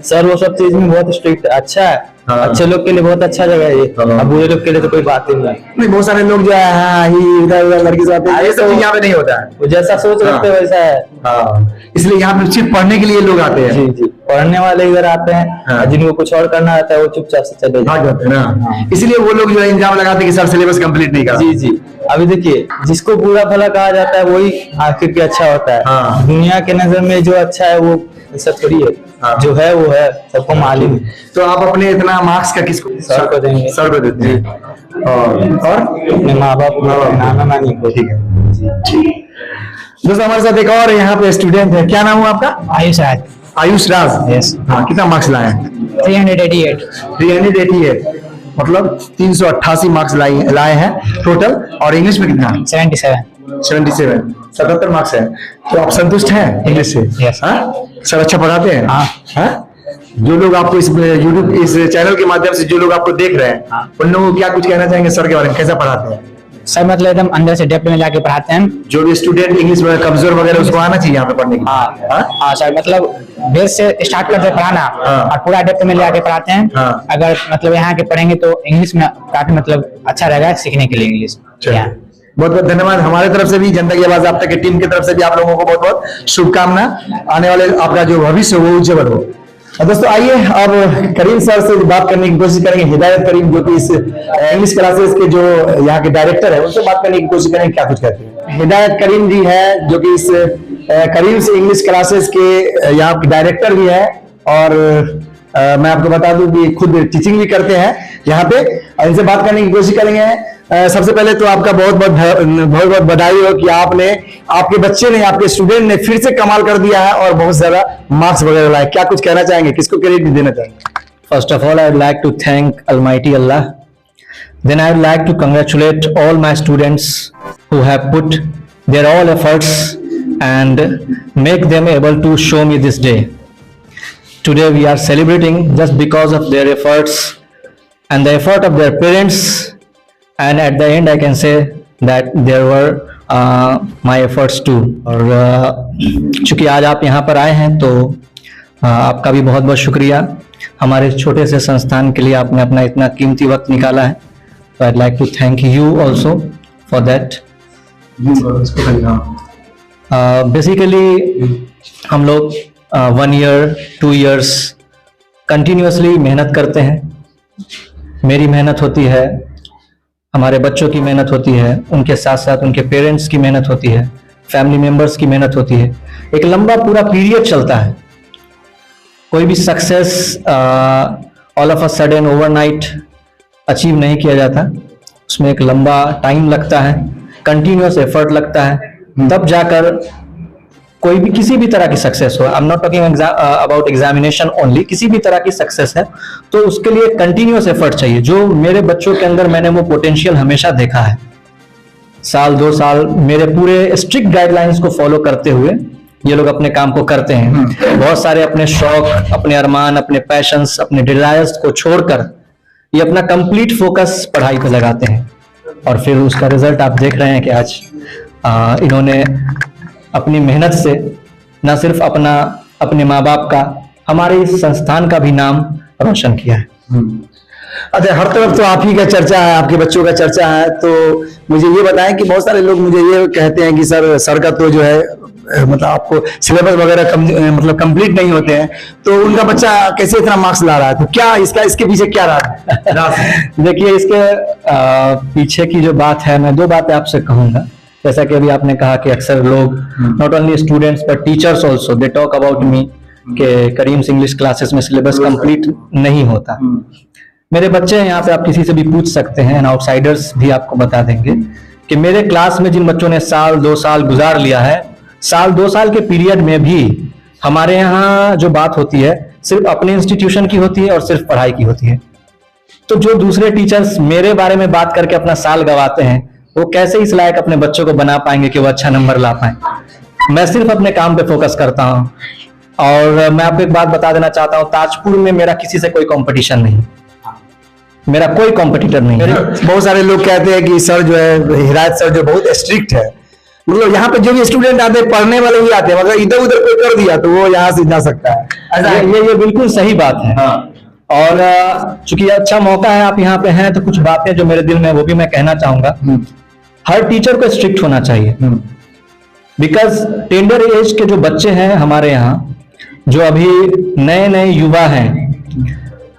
सर वो सब चीज में बहुत स्ट्रिक्ट, अच्छा है। हाँ। अच्छे लोग के लिए बहुत अच्छा जगह है ये। अब बुरे लोग के लिए तो कोई बात ही नहीं। बहुत सारे लोग जो है हाँ ही इधर लड़की से आते हैं, ये सब यहाँ पे नहीं होता है। वो जैसा सोच रखते हैं वैसा है। हाँ, इसलिए यहाँ पे सिर्फ पढ़ने के लिए लोग आते हैं। जी जी, पढ़ने वाले इधर आते हैं। हाँ। जिनको कुछ और करना रहता है वो चुपचाप से चले जाते हैं ना। इसलिए वो लोग जो है इल्जाम लगाते हैं कि सर सिलेबस कंप्लीट नहीं करा। जी जी। अभी देखिए, जिसको बुरा भला कहा जाता है वही आखिर के अच्छा होता है। हाँ। दुनिया के नजर में जो अच्छा है वो सब थोड़ी है। हाँ। जो है वो है, सबको मालूम है। तो आप अपने इतना मार्क्स का किसको? सर को देंगे। सर को देते हैं। और अपने माँ बाप को, नाना नानी को। ठीक है दोस्तों, हमारे साथ एक और यहाँ पे स्टूडेंट है। क्या नाम है आपका? आयुष राज। आयुष राज। यस। हाँ, कितना मार्क्स लाए हैं? 388। मतलब 388 मार्क्स लाए हैं टोटल। और इंग्लिश में कितना? 77। 77 मार्क्स है। तो आप संतुष्ट हैं इंग्लिश से? Yes. हाँ? सर अच्छा पढ़ाते हैं? हाँ? जो लोग आपको इस यूट्यूब इस चैनल के माध्यम से जो लोग आपको देख रहे हैं, उन लोगों को क्या कुछ कहना चाहेंगे सर के बारे में? कैसा पढ़ाते हैं सर? मतलब एकदम अंदर से डेप्थ में जाके पढ़ाते हैं। जो भी स्टूडेंट इंग्लिश में कमजोर वगैरह उसको आना चाहिए यहाँ पे पढ़ने के लिए। हाँ सर, मतलब बेस से स्टार्ट करते पढ़ाना और पूरा डेप्थ में जाके पढ़ाते हैं। अगर मतलब यहाँ के पढ़ेंगे तो इंग्लिश में काफी मतलब अच्छा रहेगा सीखने के लिए इंग्लिश। बहुत बहुत धन्यवाद। हमारे तरफ से भी, जनता की आवाज आप तक की टीम की तरफ से भी आप लोगों को बहुत बहुत शुभकामना। आने वाले आपका जो भविष्य वो उज्जवल हो। दोस्तों आइए अब करीम सर से बात करने की कोशिश करेंगे। हिदायत करीम जो कि इस इंग्लिश क्लासेस के जो यहाँ के डायरेक्टर है, उनसे बात करने की कोशिश करेंगे क्या कुछ कहते हैं। हिदायत करीम जी है जो कि इस करीम से इंग्लिश क्लासेस के यहाँ के डायरेक्टर भी है। और मैं आपको बता दूं कि खुद टीचिंग भी करते हैं यहाँ पे। इनसे बात करने की कोशिश करेंगे। सबसे पहले तो आपका बहुत बहुत बधाई हो कि आपके बच्चे ने, आपके स्टूडेंट ने फिर से कमाल कर दिया है और बहुत ज्यादा मार्क्स वगैरह लाए। क्या कुछ कहना चाहेंगे, किसको क्रेडिट देना चाहेंगे? First of all, I would like to thank Almighty Allah. Then I would like to congratulate all my students who have put their all efforts and make them able to show me this day. Today we are celebrating just because of their efforts and the effort of their parents. And at the end I can say that there were my efforts too. और चूंकि आज आप यहाँ पर आए हैं तो आपका भी बहुत बहुत शुक्रिया। हमारे छोटे से संस्थान के लिए आपने अपना इतना कीमती वक्त निकाला है। तो I'd like to thank you also for that. Basically हम लोग 1 ईयर 2 इयर्स कंटिन्यूअसली मेहनत करते हैं। मेरी मेहनत होती है, हमारे बच्चों की मेहनत होती है, उनके साथ साथ उनके पेरेंट्स की मेहनत होती है, फैमिली मेंबर्स की मेहनत होती है। एक लंबा पूरा पीरियड चलता है। कोई भी success all of a sudden overnight achieve नहीं किया जाता। उसमें एक लंबा टाइम लगता है, कंटिन्यूअस एफर्ट लगता है, तब जाकर कोई भी किसी भी तरह की सक्सेस हो। I am not talking about examination only, किसी भी तरह की सक्सेस है तो उसके लिए कंटिन्यूअस एफर्ट चाहिए। जो मेरे बच्चों के अंदर मैंने वो पोटेंशियल हमेशा देखा है। साल 2 साल मेरे पूरे स्ट्रिक्ट गाइडलाइंस को फॉलो करते हुए ये लोग अपने काम को करते हैं। बहुत सारे अपने शौक, अपने अरमान, अपने पैशंस, अपने डिजायर्स को छोड़कर ये अपना कंप्लीट फोकस पढ़ाई पे लगाते हैं और फिर उसका रिजल्ट आप देख रहे हैं कि आज इन्होंने अपनी मेहनत से न सिर्फ अपने माँ बाप का, हमारे इस संस्थान का भी नाम रोशन किया है। अच्छा, हर तरफ तो आप ही का चर्चा है, आपके बच्चों का चर्चा है, तो मुझे ये बताएं कि बहुत सारे लोग मुझे ये कहते हैं कि सर का तो जो है मतलब आपको सिलेबस वगैरह मतलब कंप्लीट नहीं होते हैं, तो उनका बच्चा कैसे इतना मार्क्स ला रहा है, तो क्या इसके पीछे क्या रहा है? देखिए, इसके पीछे की जो बात है, मैं 2 बातें आपसे कहूंगा। जैसा कि अभी आपने कहा कि अक्सर लोग, not only students but teachers also, they talk about me कि करीम्स इंग्लिश क्लासेस में सिलेबस कंप्लीट नहीं होता। मेरे बच्चे हैं यहाँ पे, आप किसी से भी पूछ सकते हैं, एंड आउटसाइडर्स भी आपको बता देंगे कि मेरे क्लास में जिन बच्चों ने साल 2 साल गुजार लिया है, साल 2 साल के पीरियड में भी हमारे यहाँ जो बात होती है सिर्फ अपने इंस्टीट्यूशन की होती है और सिर्फ पढ़ाई की होती है। तो जो दूसरे टीचर्स मेरे बारे में बात करके अपना साल गवाते हैं, वो कैसे इस लायक अपने बच्चों को बना पाएंगे कि वो अच्छा नंबर ला पाए। मैं सिर्फ अपने काम पे फोकस करता हूँ। और मैं आपको एक बात बता देना चाहता हूँ, ताजपुर में मेरा किसी से कोई कंपटीशन नहीं, मेरा कोई कॉम्पिटिटर नहीं है। बहुत सारे लोग कहते हैं कि सर जो है, हिदायत सर जो बहुत स्ट्रिक्ट है, मतलब यहाँ पे जो भी स्टूडेंट आते हैं पढ़ने वाले ही आते हैं, मगर इधर उधर कोई कर दिया तो वो यहाँ से जा सकता है। ये बिल्कुल सही बात है। हाँ। और चूंकि अच्छा मौका है, आप यहाँ पे हैं, तो कुछ बातें जो मेरे दिल में वो भी मैं कहना चाहूंगा। हर टीचर को स्ट्रिक्ट होना चाहिए, बिकॉज टेंडर एज के जो बच्चे हैं हमारे यहाँ, जो अभी नए नए युवा हैं,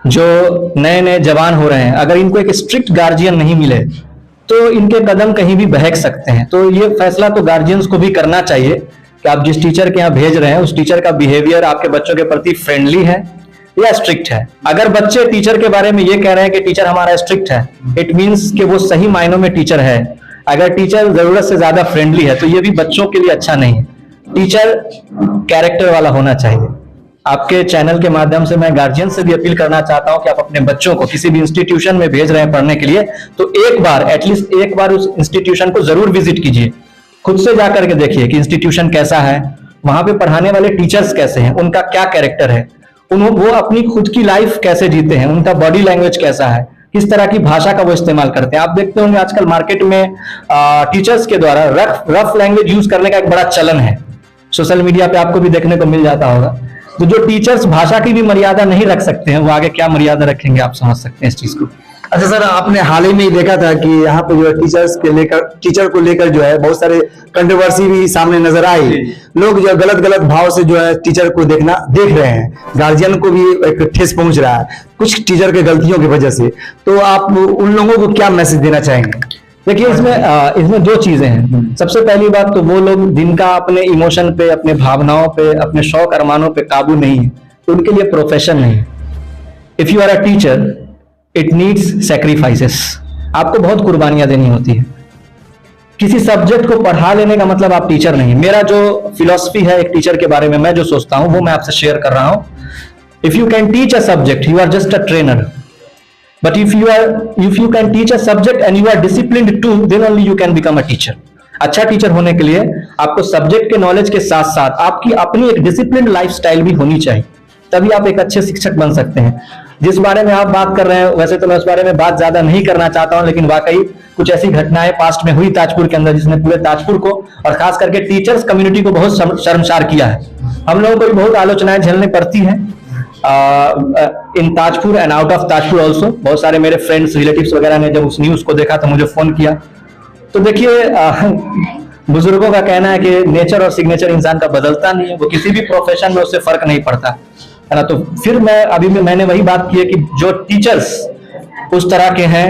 जो नए नए जवान हो रहे हैं, अगर इनको एक स्ट्रिक्ट गार्जियन नहीं मिले तो इनके कदम कहीं भी बहक सकते हैं। तो ये फैसला तो गार्जियंस को भी करना चाहिए कि आप जिस टीचर के यहाँ भेज रहे हैं उस टीचर का बिहेवियर आपके बच्चों के प्रति फ्रेंडली है या स्ट्रिक्ट है। अगर बच्चे टीचर के बारे में ये कह रहे हैं कि टीचर हमारा स्ट्रिक्ट है, इट मीन्स कि वो सही मायनों में टीचर है। अगर टीचर जरूरत से ज्यादा फ्रेंडली है तो ये भी बच्चों के लिए अच्छा नहीं है। टीचर कैरेक्टर वाला होना चाहिए। आपके चैनल के माध्यम से मैं गार्जियन से भी अपील करना चाहता हूं कि आप अपने बच्चों को किसी भी इंस्टीट्यूशन में भेज रहे हैं पढ़ने के लिए, तो एक बार, एटलीस्ट एक बार उस इंस्टीट्यूशन को जरूर विजिट कीजिए। खुद से जाकर के देखिए कि इंस्टीट्यूशन कैसा है, वहां पे पढ़ाने वाले टीचर्स कैसे हैं, उनका क्या कैरेक्टर है, वो अपनी खुद की लाइफ कैसे जीते हैं, उनका बॉडी लैंग्वेज कैसा है, किस तरह की भाषा का वो इस्तेमाल करते हैं। आप देखते होंगे आजकल मार्केट में टीचर्स के द्वारा रफ लैंग्वेज यूज करने का एक बड़ा चलन है। सोशल मीडिया पे आपको भी देखने को मिल जाता होगा। तो जो टीचर्स भाषा की भी मर्यादा नहीं रख सकते हैं, वो आगे क्या मर्यादा रखेंगे, आप समझ सकते हैं इस चीज को। अच्छा सर, आपने हाल ही में ही देखा था कि यहाँ पे जो है टीचर को लेकर जो है बहुत सारे कंट्रोवर्सी भी सामने नजर आई। लोग जो गलत भाव से जो है टीचर को देख रहे हैं, गार्जियन को भी एक ठेस पहुंच रहा है कुछ टीचर के गलतियों की वजह से। तो आप उन लोगों को क्या मैसेज देना चाहेंगे? देखिए, इसमें 2 चीजें हैं। सबसे पहली बात तो वो लोग जिनका अपने इमोशन पे, अपने भावनाओं पे, अपने शौक अरमानों पे काबू नहीं है, तो उनके लिए प्रोफेशन नहीं है। If you are a teacher, it needs sacrifices. आपको बहुत कुर्बानियां देनी होती है। किसी सब्जेक्ट को पढ़ा लेने का मतलब आप टीचर नहीं। मेरा जो फिलॉसफी है एक टीचर के बारे में, मैं जो सोचता हूं वो मैं आपसे शेयर कर रहा हूं। If you can teach a subject, you are just a trainer. But if you can teach a subject and you are disciplined too, then only you can become a teacher. अच्छा teacher होने के लिए आपको subject के knowledge के साथ साथ आपकी अपनी एक डिसिप्लिन्ड लाइफस्टाइल भी होनी चाहिए, तभी आप एक अच्छे शिक्षक बन सकते हैं। जिस बारे में आप बात कर रहे हैं, वैसे तो मैं उस बारे में बात ज्यादा नहीं करना चाहता हूं, लेकिन वाकई कुछ ऐसी घटनाएं पास्ट में हुई ताजपुर के अंदर जिसने पूरे ताजपुर को और खास करके टीचर्स कम्युनिटी को बहुत शर्मसार किया है। हम लोगों को भी बहुत आलोचनाएं झेलनी पड़ती हैं in Tajpur and out of Tajpur also. बहुत सारे मेरे फ्रेंड्स, रिलेटिव्स वगैरह ने जब उस न्यूज को देखा तो मुझे फोन किया। तो देखिए, बुजुर्गों का कहना है कि नेचर और सिग्नेचर इंसान का बदलता नहीं है, वो किसी भी प्रोफेशन में उससे फर्क नहीं पड़ता है ना। तो फिर मैंने वही बात की है कि जो टीचर्स उस तरह के हैं,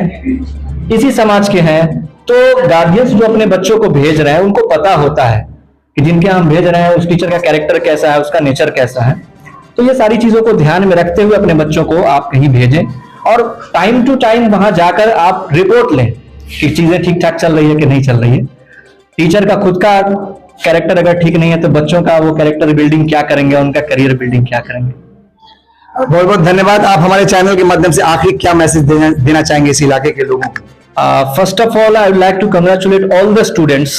इसी समाज के हैं, तो गार्जियंस जो अपने बच्चों को भेज रहे हैं उनको पता होता है कि जिनके हम भेज रहे हैं उस टीचर का कैरेक्टर कैसा है, उसका नेचर कैसा है। तो ये सारी चीजों को ध्यान में रखते हुए अपने बच्चों को आप कहीं भेजें और टाइम टू टाइम वहां जाकर आप रिपोर्ट लें कि चीजें ठीक ठाक चल रही है कि नहीं चल रही है। टीचर का खुद का कैरेक्टर अगर ठीक नहीं है तो बच्चों का वो कैरेक्टर बिल्डिंग क्या करेंगे, उनका करियर बिल्डिंग क्या करेंगे। बहुत बहुत धन्यवाद। आप हमारे चैनल के माध्यम से आखिरी क्या मैसेज देना चाहेंगे इस इलाके के लोगों को? First of all I would like to congratulate all the students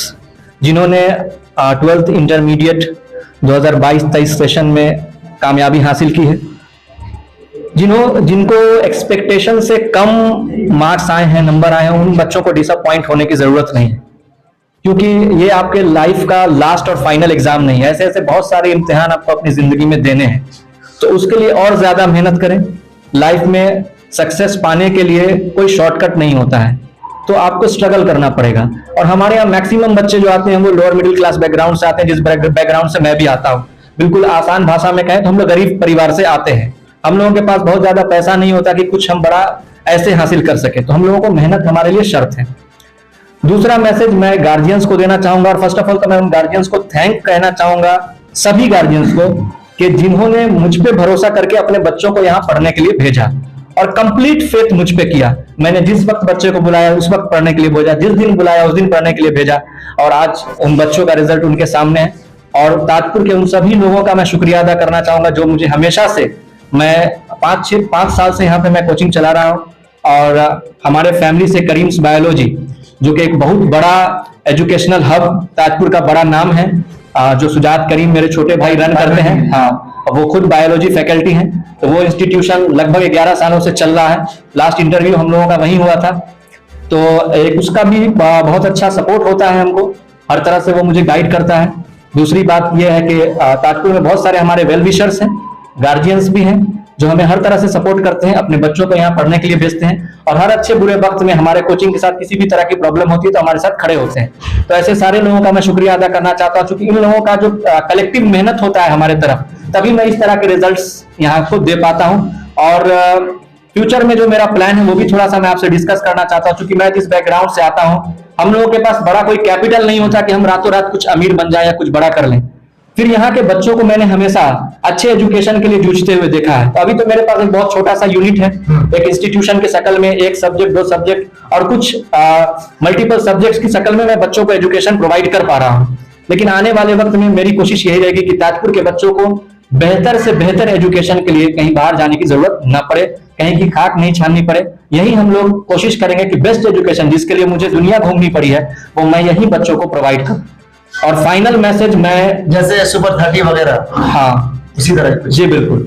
जिन्होंने 12th इंटरमीडिएट 2022-23 सेशन में कामयाबी हासिल की है। जिनको एक्सपेक्टेशन से कम मार्क्स आए हैं, नंबर आए हैं, उन बच्चों को डिसअपॉइंट होने की जरूरत नहीं है, क्योंकि ये आपके लाइफ का लास्ट और फाइनल एग्जाम नहीं है। ऐसे ऐसे बहुत सारे इम्तिहान आपको अपनी जिंदगी में देने हैं, तो उसके लिए और ज्यादा मेहनत करें। लाइफ में सक्सेस पाने के लिए कोई शॉर्टकट नहीं होता है, तो आपको स्ट्रगल करना पड़ेगा। और हमारे यहाँ मैक्सिमम बच्चे जो आते हैं वो लोअर मिडिल क्लास बैकग्राउंड से आते हैं, जिस बैकग्राउंड से मैं भी आता हूँ। बिल्कुल आसान भाषा में कहें तो हम लोग गरीब परिवार से आते हैं। हम लोगों के पास बहुत ज्यादा पैसा नहीं होता कि कुछ हम बड़ा ऐसे हासिल कर सके, तो हम लोगों को मेहनत हमारे लिए शर्त है। दूसरा मैसेज मैं गार्जियंस को देना चाहूंगा, और फर्स्ट ऑफ ऑल तो मैं उन गार्जियंस को थैंक कहना चाहूंगा, सभी गार्जियंस को, कि जिन्होंने मुझ पे भरोसा करके अपने बच्चों को यहाँ पढ़ने के लिए भेजा और कंप्लीट फेथ मुझ पे किया। मैंने जिस वक्त बच्चे को बुलाया उस वक्त पढ़ने के लिए भेजा, जिस दिन बुलाया उस दिन पढ़ने के लिए भेजा, और आज उन बच्चों का रिजल्ट उनके सामने है। और ताजपुर के उन सभी लोगों का मैं शुक्रिया अदा करना चाहूंगा जो मुझे हमेशा से, मैं 5 साल से यहाँ पे मैं कोचिंग चला रहा हूँ, और हमारे फैमिली से करीम्स बायोलॉजी जो कि एक बहुत बड़ा एजुकेशनल हब ताजपुर का बड़ा नाम है, जो सुजात करीम मेरे छोटे भाई रन करते हैं। हाँ, वो खुद बायोलॉजी फैकल्टी हैं, तो वो इंस्टीट्यूशन लगभग 11 सालों से चल रहा है। लास्ट इंटरव्यू हम लोगों का वहीं हुआ था, तो एक उसका भी बहुत अच्छा सपोर्ट होता है हमको, हर तरह से वो मुझे गाइड करता है। दूसरी बात यह है कि ताजपुर में बहुत सारे हमारे वेल विशर्स हैं, गार्जियंस भी हैं, जो हमें हर तरह से सपोर्ट करते हैं, अपने बच्चों को यहाँ पढ़ने के लिए भेजते हैं, और हर अच्छे बुरे वक्त में हमारे कोचिंग के साथ किसी भी तरह की प्रॉब्लम होती है तो हमारे साथ खड़े होते हैं। तो ऐसे सारे लोगों का मैं शुक्रिया अदा करना चाहता हूँ, क्योंकि इन लोगों का जो कलेक्टिव मेहनत होता है हमारे तरफ, तभी मैं इस तरह के रिजल्ट्स यहाँ को दे पाता हूँ। और फ्यूचर में जो मेरा प्लान है वो भी थोड़ा सा मैं आपसे डिस्कस करना चाहता हूँ, क्योंकि मैं जिस बैकग्राउंड से आता हूँ, हम लोगों के पास बड़ा कोई कैपिटल नहीं होता कि हम रातों रात कुछ अमीर बन जाए या कुछ बड़ा कर लें। फिर यहाँ के बच्चों को मैंने हमेशा अच्छे एजुकेशन के लिए जूझते हुए देखा है। तो अभी तो मेरे पास एक बहुत छोटा सा यूनिट है, एक इंस्टीट्यूशन के शक्ल में, 1 सब्जेक्ट 2 सब्जेक्ट और कुछ मल्टीपल सब्जेक्ट्स की शक्ल में मैं बच्चों को एजुकेशन प्रोवाइड कर पा रहा हूँ। लेकिन आने वाले वक्त में मेरी कोशिश यही रहेगी कि ताजपुर के बच्चों को बेहतर से बेहतर एजुकेशन के लिए कहीं बाहर जाने की जरूरत न पड़े, कहीं की खाक नहीं छाननी पड़े। यही हम लोग कोशिश करेंगे कि बेस्ट एजुकेशन, जिसके लिए मुझे दुनिया घूमनी पड़ी है, वो मैं यही बच्चों को प्रोवाइड करूं। और फाइनल मैसेज मैं, जैसे सुपर 30 वगैरह, हाँ उसी तरह, जी बिल्कुल,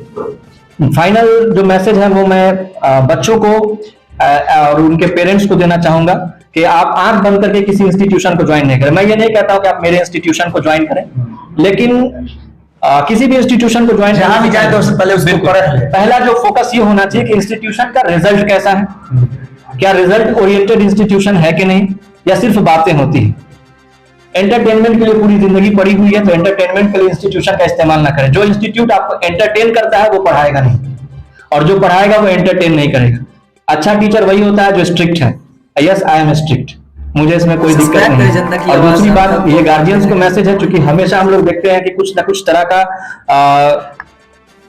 फाइनल जो मैसेज है वो मैं बच्चों को और उनके पेरेंट्स को देना चाहूंगा कि आप आंख बंद करके किसी इंस्टीट्यूशन को ज्वाइन नहीं करें। मैं ये नहीं कहता हूं कि आप मेरे इंस्टीट्यूशन को ज्वाइन करें, लेकिन किसी भी इंस्टीट्यूशन को ज्वाइन जहां भी जाए तो उससे पहले उसको परख लें। पहला जो फोकस ये होना चाहिए कि इंस्टीट्यूशन का रिजल्ट कैसा है, क्या रिजल्ट ओरिएंटेड इंस्टीट्यूशन है कि नहीं, या सिर्फ बातें होती है। एंटरटेनमेंट के लिए पूरी जिंदगी पड़ी हुई है, तो एंटरटेनमेंट के लिए इंस्टीट्यूशन का इस्तेमाल ना करें। जो इंस्टीट्यूट आपको एंटरटेन करता है वो पढ़ाएगा नहीं, और जो पढ़ाएगा वो एंटरटेन नहीं करेगा। अच्छा टीचर वही होता है जो स्ट्रिक्ट है। यस, आई एम स्ट्रिक्ट, मुझे इसमें कोई दिक्कत नहीं है। और दूसरी बात, ये गार्जियंस को मैसेज है, क्योंकि हमेशा हम लोग देखते हैं कि कुछ ना कुछ तरह का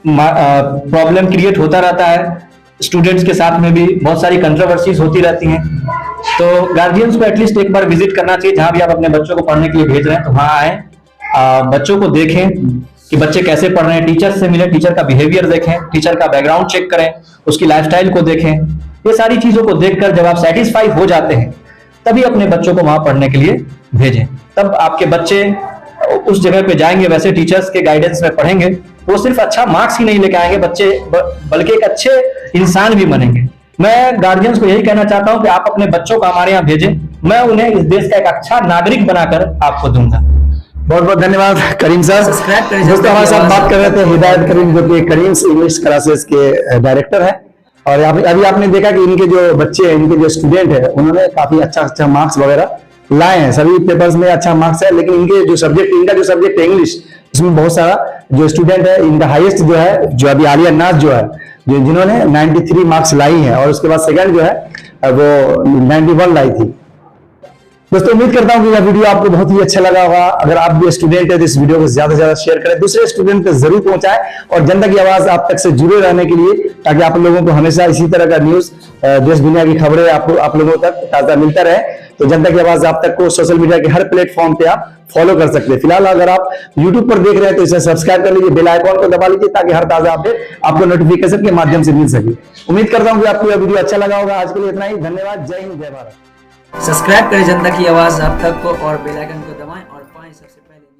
प्रॉब्लम क्रिएट होता रहता है। स्टूडेंट्स के साथ में भी बहुत सारी कंट्रोवर्सीज होती रहती हैं, तो गार्जियंस को एटलीस्ट एक बार विजिट करना चाहिए। जहां भी आप अपने बच्चों को पढ़ने के लिए भेज रहे हैं तो वहां आए, बच्चों को देखें कि बच्चे कैसे पढ़ रहे हैं, टीचर से मिले, टीचर का बिहेवियर देखें, टीचर का बैकग्राउंड चेक करें, उसकी लाइफस्टाइल को देखें। ये सारी चीजों को देखकर जब आप सेटिस्फाई हो जाते हैं तभी अपने बच्चों को वहां पढ़ने के लिए भेजें। तब आपके बच्चे उस जगह पे जाएंगे, वैसे टीचर्स के गाइडेंस में पढ़ेंगे, वो सिर्फ अच्छा मार्क्स ही नहीं लेके आएंगे बच्चे, बल्कि एक अच्छे इंसान भी बनेंगे। मैं गार्जियंस को यही कहना चाहता हूं कि आप अपने बच्चों को हमारे यहाँ भेजें, मैं उन्हें इस देश का एक अच्छा नागरिक बनाकर आपको दूंगा। बहुत बहुत धन्यवाद करीम सर। सब्सक्राइब करें। दोस्तों, हमारे साथ बात कर रहे थे हिदायत करीम, जो कि करीम्स इंग्लिश क्लासेस के डायरेक्टर है। और अभी आपने देखा कि इनके जो बच्चे हैं, इनके जो स्टूडेंट है, उन्होंने काफी अच्छा मार्क्स वगैरह लाए हैं, सभी पेपर्स में अच्छा मार्क्स है, लेकिन इनका जो सब्जेक्ट है इंग्लिश, इसमें बहुत सारा जो स्टूडेंट है, इनका हाईएस्ट जो है, जो अभी आलिया नाज जो है, जिन्होंने 93 मार्क्स लाई हैं, और उसके बाद सेकंड जो है वो 91 लाई थी। दोस्तों उम्मीद करता हूं कि यह वीडियो आपको बहुत ही अच्छा लगा होगा। अगर आप भी स्टूडेंट है तो इस वीडियो को ज्यादा से ज्यादा शेयर करें, दूसरे स्टूडेंट तक जरूर पहुंचाएं, और जनता की आवाज आप तक से जुड़े रहने के लिए, ताकि आप लोगों को हमेशा इसी तरह का न्यूज, देश दुनिया की खबरें आप लोगों तक ताजा मिलता रहे। तो जनता की आवाज आप तक को सोशल मीडिया के हर प्लेटफॉर्म पे आप फॉलो कर सकते हैं। फिलहाल अगर आप यूट्यूब पर देख रहे हैं तो इसे सब्सक्राइब कर लीजिए, बेल आइकॉन को दबा लीजिए, ताकि हर ताजा अपडेट आपको नोटिफिकेशन के माध्यम से मिल सके। उम्मीद करता हूं कि आपको यह वीडियो अच्छा लगा होगा। आज के लिए इतना ही, धन्यवाद, जय हिंद, जय भारत। सब्सक्राइब करें जनता की आवाज आप तक को, और बेल आइकन को दबाएं और पाएं सबसे पहले।